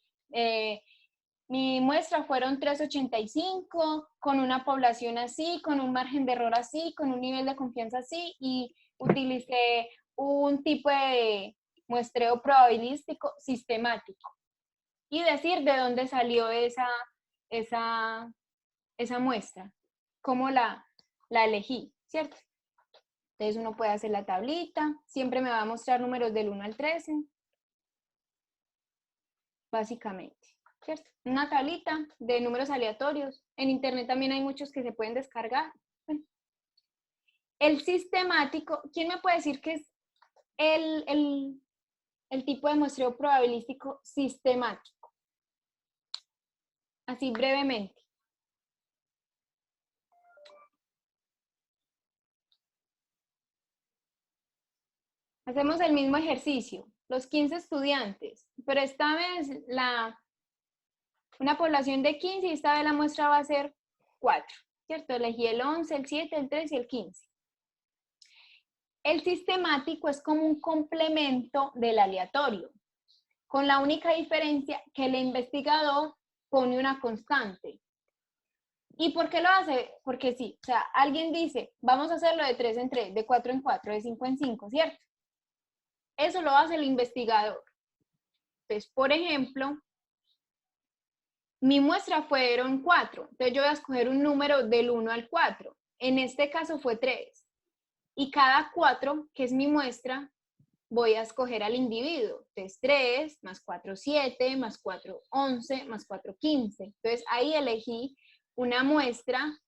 mi muestra fueron 385, con una población así, con un margen de error así, con un nivel de confianza así, y utilicé un tipo de muestreo probabilístico sistemático. Y decir de dónde salió esa muestra, cómo la elegí, ¿cierto? Entonces uno puede hacer la tablita, siempre me va a mostrar números del 1 al 13, básicamente, ¿cierto? Una tablita de números aleatorios. En internet también hay muchos que se pueden descargar. Bueno. El sistemático, ¿quién me puede decir qué es el tipo de muestreo probabilístico sistemático? Así brevemente. Hacemos el mismo ejercicio, los 15 estudiantes, pero esta vez una población de 15 y esta vez la muestra va a ser 4, ¿cierto? Elegí el 11, el 7, el 3 y el 15. El sistemático es como un complemento del aleatorio, con la única diferencia que el investigador pone una constante. ¿Y por qué lo hace? Porque sí, o sea, alguien dice, vamos a hacerlo de 3 en 3, de 4 en 4, de 5 en 5, ¿cierto? Eso lo hace el investigador. Entonces, por ejemplo, mi muestra fueron 4. Entonces, yo voy a escoger un número del 1 al 4. En este caso fue 3. Y cada 4, que es mi muestra, voy a escoger al individuo. Entonces, 3 más 4, 7, más 4, 11, más 4, 15. Entonces, ahí elegí una muestra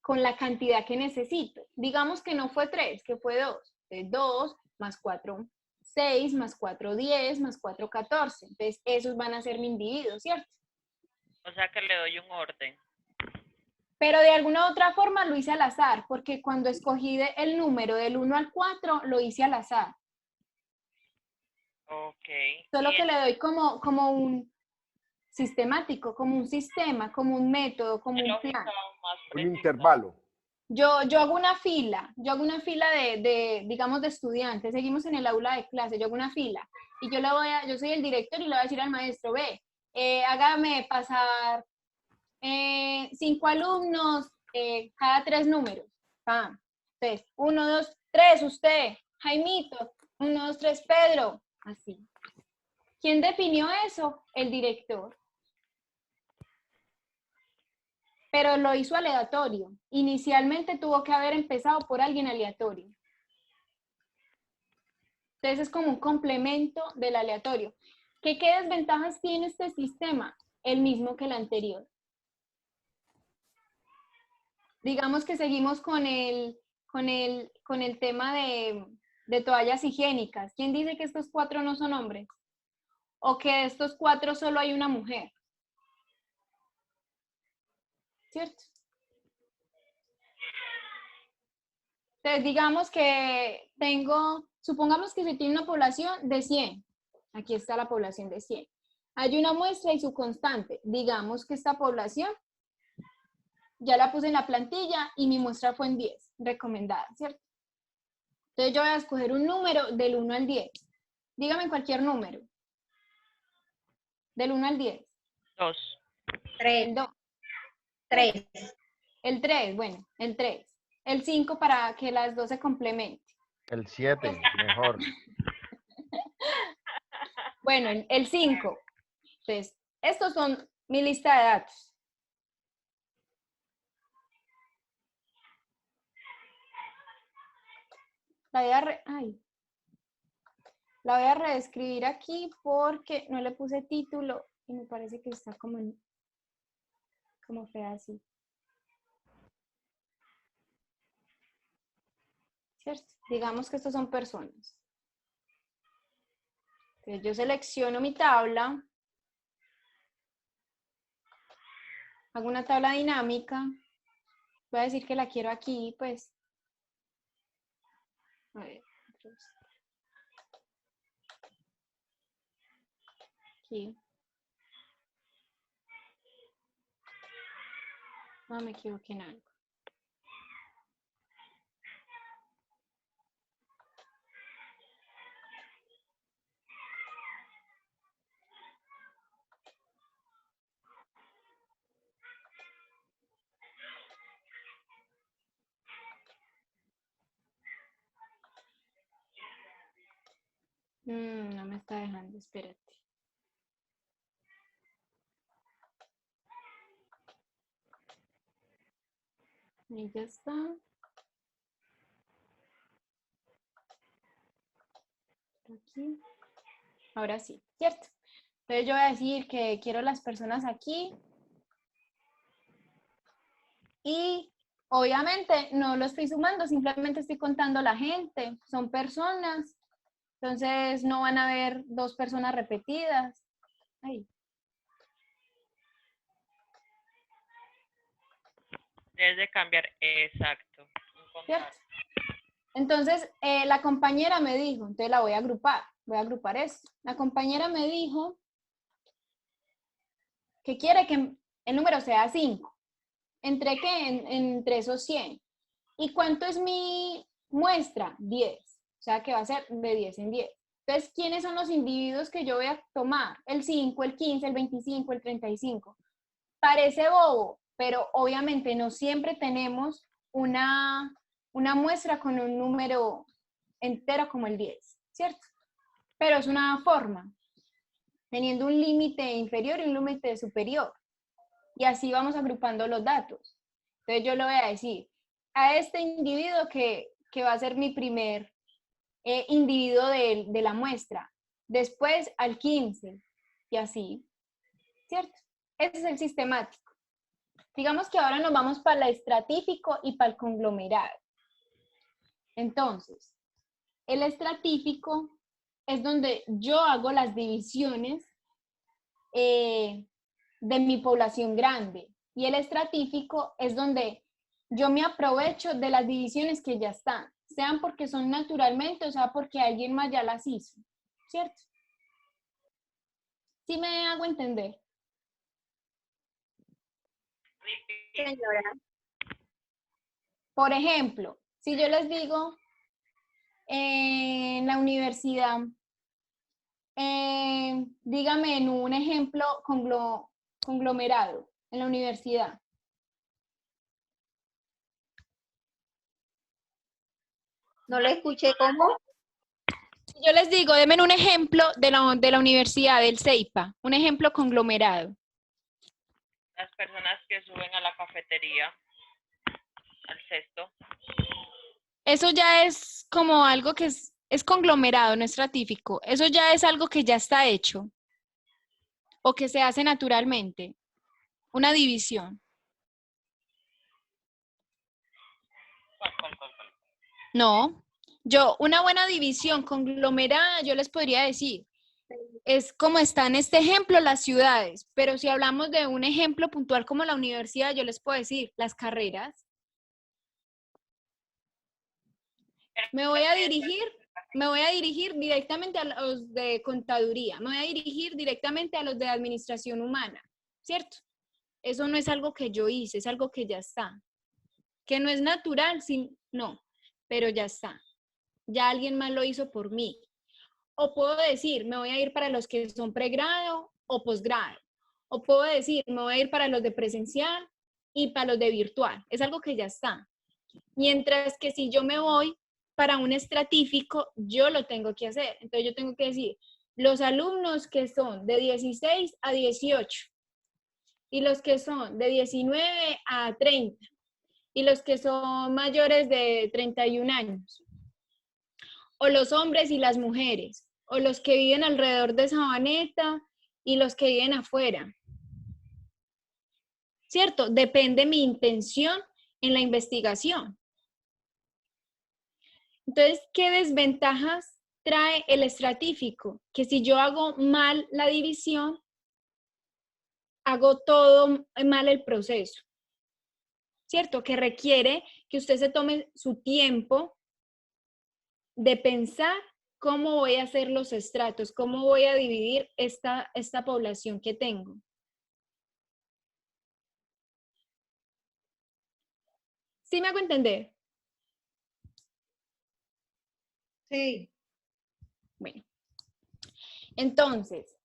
con la cantidad que necesito. Digamos que no fue 3, que fue 2. Entonces, 2 más 4, 6, más 4, 10, más 4, 14. Entonces, esos van a ser mi individuo, ¿cierto? O sea que le doy un orden. Pero de alguna u otra forma lo hice al azar, porque cuando escogí el número del 1 al 4, lo hice al azar. Ok. Solo que le doy como un sistemático, como un sistema, como un método, como un plan. Un intervalo. Yo hago una fila, digamos, de estudiantes, seguimos en el aula de clase, yo hago una fila, y yo soy el director y le voy a decir al maestro, ve, hágame pasar 5 alumnos cada 3 números. ¡Pam! Entonces, 1, 2, 3, usted, Jaimito, 1, 2, 3, Pedro, así. ¿Quién definió eso? El director. Pero lo hizo aleatorio. Inicialmente tuvo que haber empezado por alguien aleatorio. Entonces es como un complemento del aleatorio. ¿Qué desventajas tiene este sistema? El mismo que el anterior. Digamos que seguimos con el tema de toallas higiénicas. ¿Quién dice que estos 4 no son hombres? O que de estos 4 solo hay una mujer. ¿Cierto? Entonces, digamos que supongamos que se tiene una población de 100. Aquí está la población de 100. Hay una muestra y su constante. Digamos que esta población ya la puse en la plantilla y mi muestra fue en 10, recomendada, ¿cierto? Entonces yo voy a escoger un número del 1 al 10. Dígame cualquier número. Del 1 al 10. 2. 3. El 2. 3. El 3, bueno, el 3. El 5 para que las dos se complementen. El 7, mejor. Bueno, el 5. Entonces, estos son mi lista de datos. La voy a reescribir aquí porque no le puse título y me parece que está como fea así. ¿Cierto? Digamos que estos son personas. Entonces yo selecciono mi tabla, hago una tabla dinámica, voy a decir que la quiero aquí, pues. A ver, aquí. No me equivoqué en algo. No me está dejando, espérate. Ahí ya está. Aquí. Ahora sí, ¿cierto? Entonces yo voy a decir que quiero las personas aquí. Y obviamente no lo estoy sumando, simplemente estoy contando la gente. Son personas. Entonces no van a haber dos personas repetidas. Ahí. Debes de cambiar, exacto. ¿Cierto? Entonces, la compañera me dijo, entonces la voy a agrupar esto. La compañera me dijo que quiere que el número sea 5. ¿Entre qué? Entre esos 100. ¿Y cuánto es mi muestra? 10. O sea que va a ser de 10 en 10. Entonces, ¿quiénes son los individuos que yo voy a tomar? El 5, el 15, el 25, el 35. Parece bobo, pero obviamente no siempre tenemos una muestra con un número entero como el 10, ¿cierto? Pero es una forma, teniendo un límite inferior y un límite superior. Y así vamos agrupando los datos. Entonces yo le voy a decir a este individuo que va a ser mi primer individuo de la muestra, después al 15 y así, ¿cierto? Ese es el sistemático. Digamos que ahora nos vamos para el estratífico y para el conglomerado. Entonces, el estratífico es donde yo hago las divisiones de mi población grande. Y el estratífico es donde yo me aprovecho de las divisiones que ya están, sean porque son naturalmente o sea porque alguien más ya las hizo, ¿cierto? ¿Sí me hago entender? Señora. Por ejemplo, si yo les digo en la universidad, dígame en un ejemplo conglomerado en la universidad. No le escuché, ¿cómo? Yo les digo, denme un ejemplo de la universidad, del CEIPA, un ejemplo conglomerado. Las personas que suben a la cafetería, al cesto. Eso ya es como algo que es conglomerado, no estratífico. Eso ya es algo que ya está hecho o que se hace naturalmente. Una división. No. Una buena división conglomerada, yo les podría decir, es como está en este ejemplo las ciudades, pero si hablamos de un ejemplo puntual como la universidad, yo les puedo decir las carreras. Me voy a dirigir directamente a los de contaduría, me voy a dirigir directamente a los de administración humana, ¿cierto? Eso no es algo que yo hice, es algo que ya está. Que no es natural, sí, no, pero ya está. Ya alguien más lo hizo por mí. O puedo decir, me voy a ir para los que son pregrado o posgrado. O puedo decir, me voy a ir para los de presencial y para los de virtual. Es algo que ya está. Mientras que si yo me voy para un estratífico, yo lo tengo que hacer. Entonces yo tengo que decir, los alumnos que son de 16 a 18 y los que son de 19 a 30 y los que son mayores de 31 años, o los hombres y las mujeres, o los que viven alrededor de Sabaneta y los que viven afuera. ¿Cierto? Depende mi intención en la investigación. Entonces, ¿qué desventajas trae el estratífico? Que si yo hago mal la división, hago todo mal el proceso. ¿Cierto? Que requiere que usted se tome su tiempo de pensar cómo voy a hacer los estratos, cómo voy a dividir esta población que tengo. ¿Sí me hago entender? Sí. Bueno, entonces,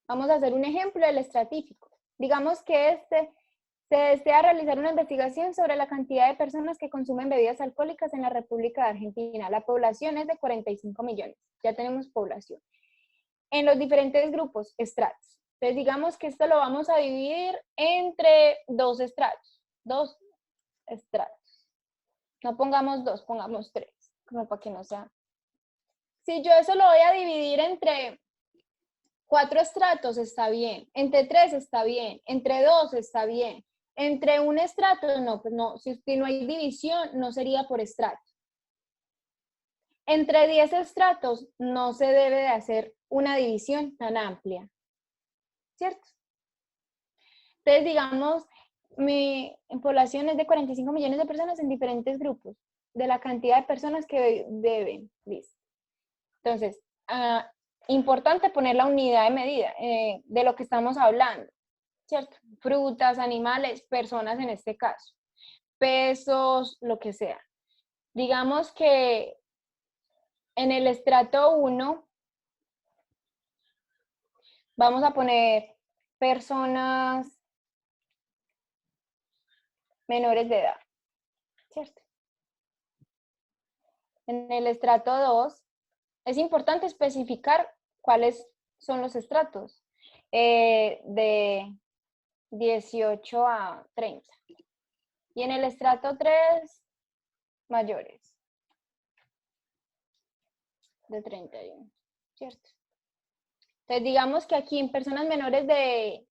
vamos a hacer un ejemplo del estratífico. Digamos que se desea realizar una investigación sobre la cantidad de personas que consumen bebidas alcohólicas en la República de Argentina. La población es de 45 millones. Ya tenemos población. En los diferentes grupos, estratos. Entonces, digamos que esto lo vamos a dividir entre dos estratos. Dos estratos. No pongamos dos, pongamos tres, como para que no sea. Si yo eso lo voy a dividir entre 4 estratos, está bien. Entre 3 está bien. Entre 2 está bien. Entre un estrato, no, pues no. Si no hay división, no sería por estrato. Entre 10 estratos, no se debe de hacer una división tan amplia. ¿Cierto? Entonces, digamos, mi población es de 45 millones de personas en diferentes grupos, de la cantidad de personas que deben. Listo. Entonces, importante poner la unidad de medida de lo que estamos hablando, ¿cierto? Frutas, animales, personas en este caso, pesos, lo que sea. Digamos que en el estrato 1 vamos a poner personas menores de edad, ¿cierto? En el estrato 2 es importante especificar cuáles son los estratos de 18 a 30. Y en el estrato 3, mayores de 31, ¿cierto? Entonces, digamos que aquí en personas menores de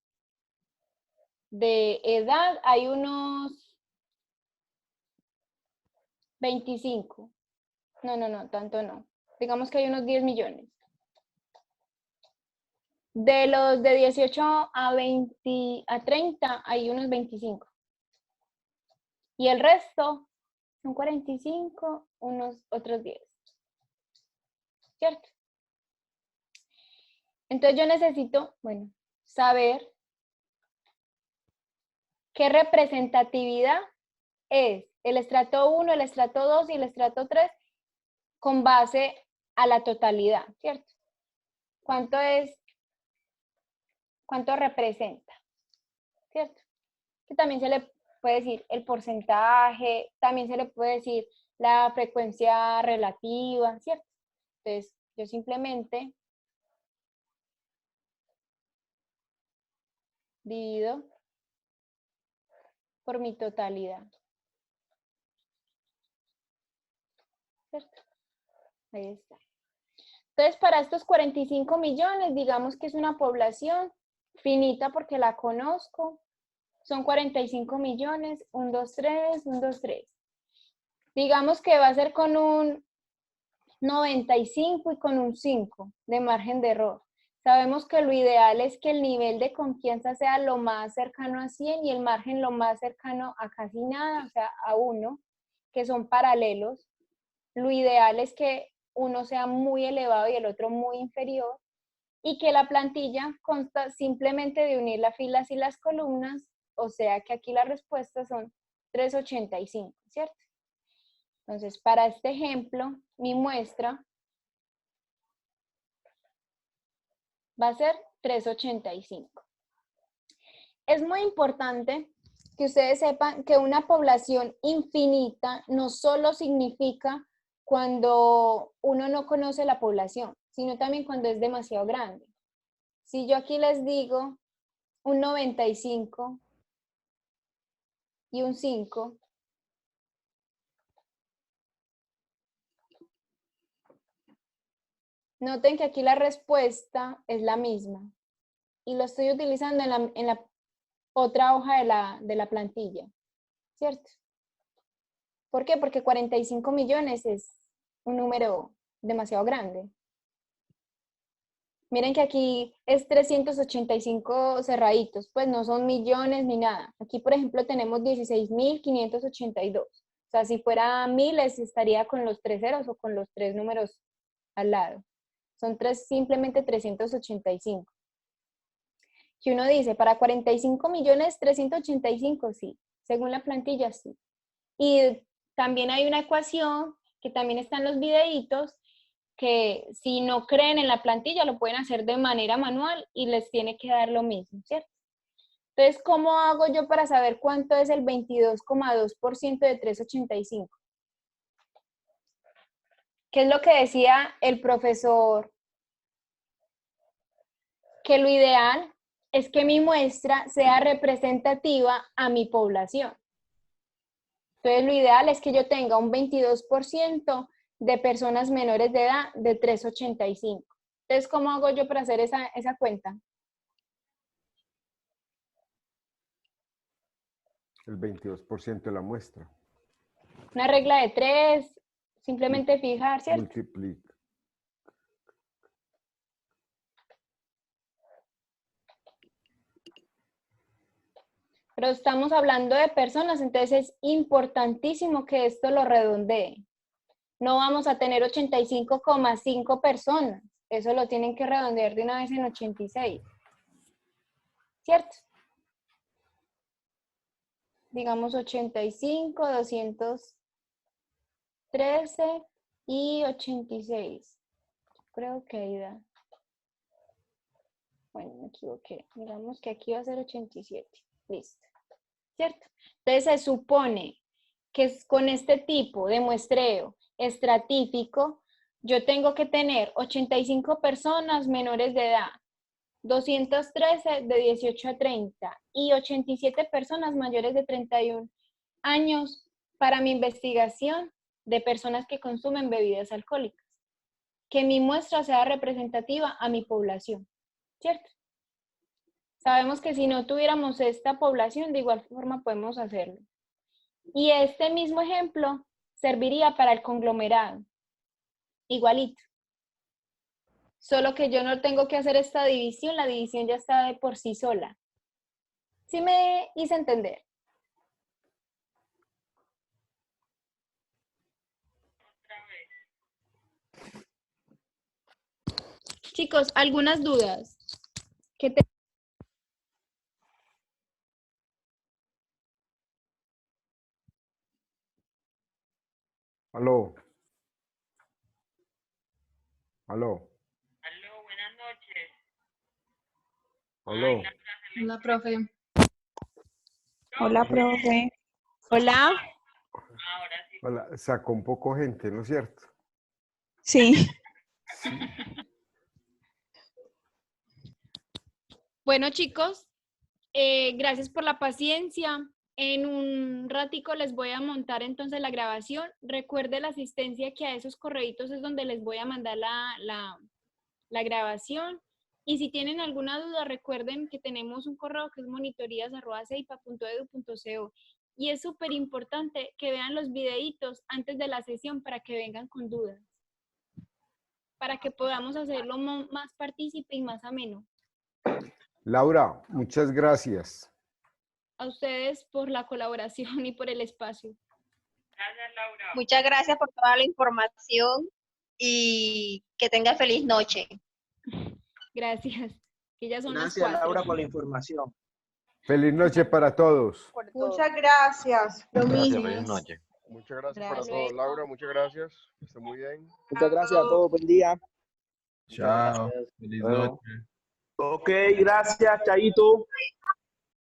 edad hay unos 25. No, tanto no. Digamos que hay unos 10 millones. De los de 18 a 30 hay unos 25. Y el resto son 45, unos otros 10. ¿Cierto? Entonces yo necesito, bueno, saber qué representatividad es el estrato 1, el estrato 2 y el estrato 3 con base a la totalidad, ¿cierto? ¿Cuánto representa? ¿Cierto? Que también se le puede decir el porcentaje, también se le puede decir la frecuencia relativa, ¿cierto? Entonces, yo simplemente divido por mi totalidad. ¿Cierto? Ahí está. Entonces, para estos 45 millones, digamos que es una población finita porque la conozco. Son 45 millones, 1, 2, 3, 1, 2, 3. Digamos que va a ser con un 95 y con un 5 de margen de error. Sabemos que lo ideal es que el nivel de confianza sea lo más cercano a 100 y el margen lo más cercano a casi nada, o sea, a 1, que son paralelos. Lo ideal es que uno sea muy elevado y el otro muy inferior, y que la plantilla consta simplemente de unir las filas y las columnas o sea que aquí las respuestas son 385, ¿cierto? Entonces, para este ejemplo, mi muestra va a ser 385. Es muy importante que ustedes sepan que una población infinita no solo significa cuando uno no conoce la población, sino también cuando es demasiado grande. Si yo aquí les digo un 95 y un 5, noten que aquí la respuesta es la misma y lo estoy utilizando en la otra hoja de la plantilla, ¿cierto? ¿Por qué? Porque 45 millones es un número demasiado grande. Miren que aquí es 385 cerraditos, pues no son millones ni nada. Aquí, por ejemplo, tenemos 16.582. O sea, si fuera miles, estaría con los 3 ceros o con los 3 números al lado. Son simplemente 385. Que uno dice, para 45 millones, 385, sí. Según la plantilla, sí. Y también hay una ecuación que también está en los videitos, que si no creen en la plantilla lo pueden hacer de manera manual y les tiene que dar lo mismo, ¿cierto? Entonces, ¿cómo hago yo para saber cuánto es el 22,2% de 385? ¿Qué es lo que decía el profesor? Que lo ideal es que mi muestra sea representativa a mi población. Entonces, lo ideal es que yo tenga un 22% de personas menores de edad de 385. Entonces, ¿cómo hago yo para hacer esa cuenta? El 22% de la muestra. Una regla de 3, simplemente fijar, ¿cierto? Multiplica. Pero estamos hablando de personas, entonces es importantísimo que esto lo redondee. No vamos a tener 85,5 personas. Eso lo tienen que redondear de una vez en 86. ¿Cierto? Digamos 85, 213 y 86. Creo que ahí da. Bueno, me equivoqué. Digamos que aquí va a ser 87. Listo. ¿Cierto? Entonces se supone que con este tipo de muestreo estratífico, yo tengo que tener 85 personas menores de edad, 213 de 18 a 30 y 87 personas mayores de 31 años para mi investigación de personas que consumen bebidas alcohólicas. Que mi muestra sea representativa a mi población, ¿cierto? Sabemos que si no tuviéramos esta población, de igual forma podemos hacerlo. Y este mismo ejemplo serviría para el conglomerado. Igualito. Solo que yo no tengo que hacer esta división, la división ya está de por sí sola. ¿Sí me hice entender? Chicos, ¿algunas dudas? Aló. Aló. Aló, buenas noches. Aló. Hola, profe. Hola, profe. Hola. Hola. Sacó un poco gente, ¿no es cierto? Sí. Bueno, chicos, gracias por la paciencia. En un ratico les voy a montar entonces la grabación. Recuerde la asistencia que a esos correitos es donde les voy a mandar la grabación. Y si tienen alguna duda, recuerden que tenemos un correo que es monitorías@ceipa.edu.co. Y es súper importante que vean los videitos antes de la sesión para que vengan con dudas. Para que podamos hacerlo más partícipe y más ameno. Laura, muchas gracias. A ustedes por la colaboración y por el espacio. Gracias, Laura. Muchas gracias por toda la información y que tenga feliz noche. Gracias. Que ya son Gracias, las 4. Laura, por la información. Feliz noche para todos. Muchas gracias. Lo mismo. Feliz noche. Muchas gracias para Gracias. todos. Laura, muchas gracias. Que esté muy bien. Muchas gracias a todos. Buen día. Chao. Feliz noche. Ok, gracias, Chaito.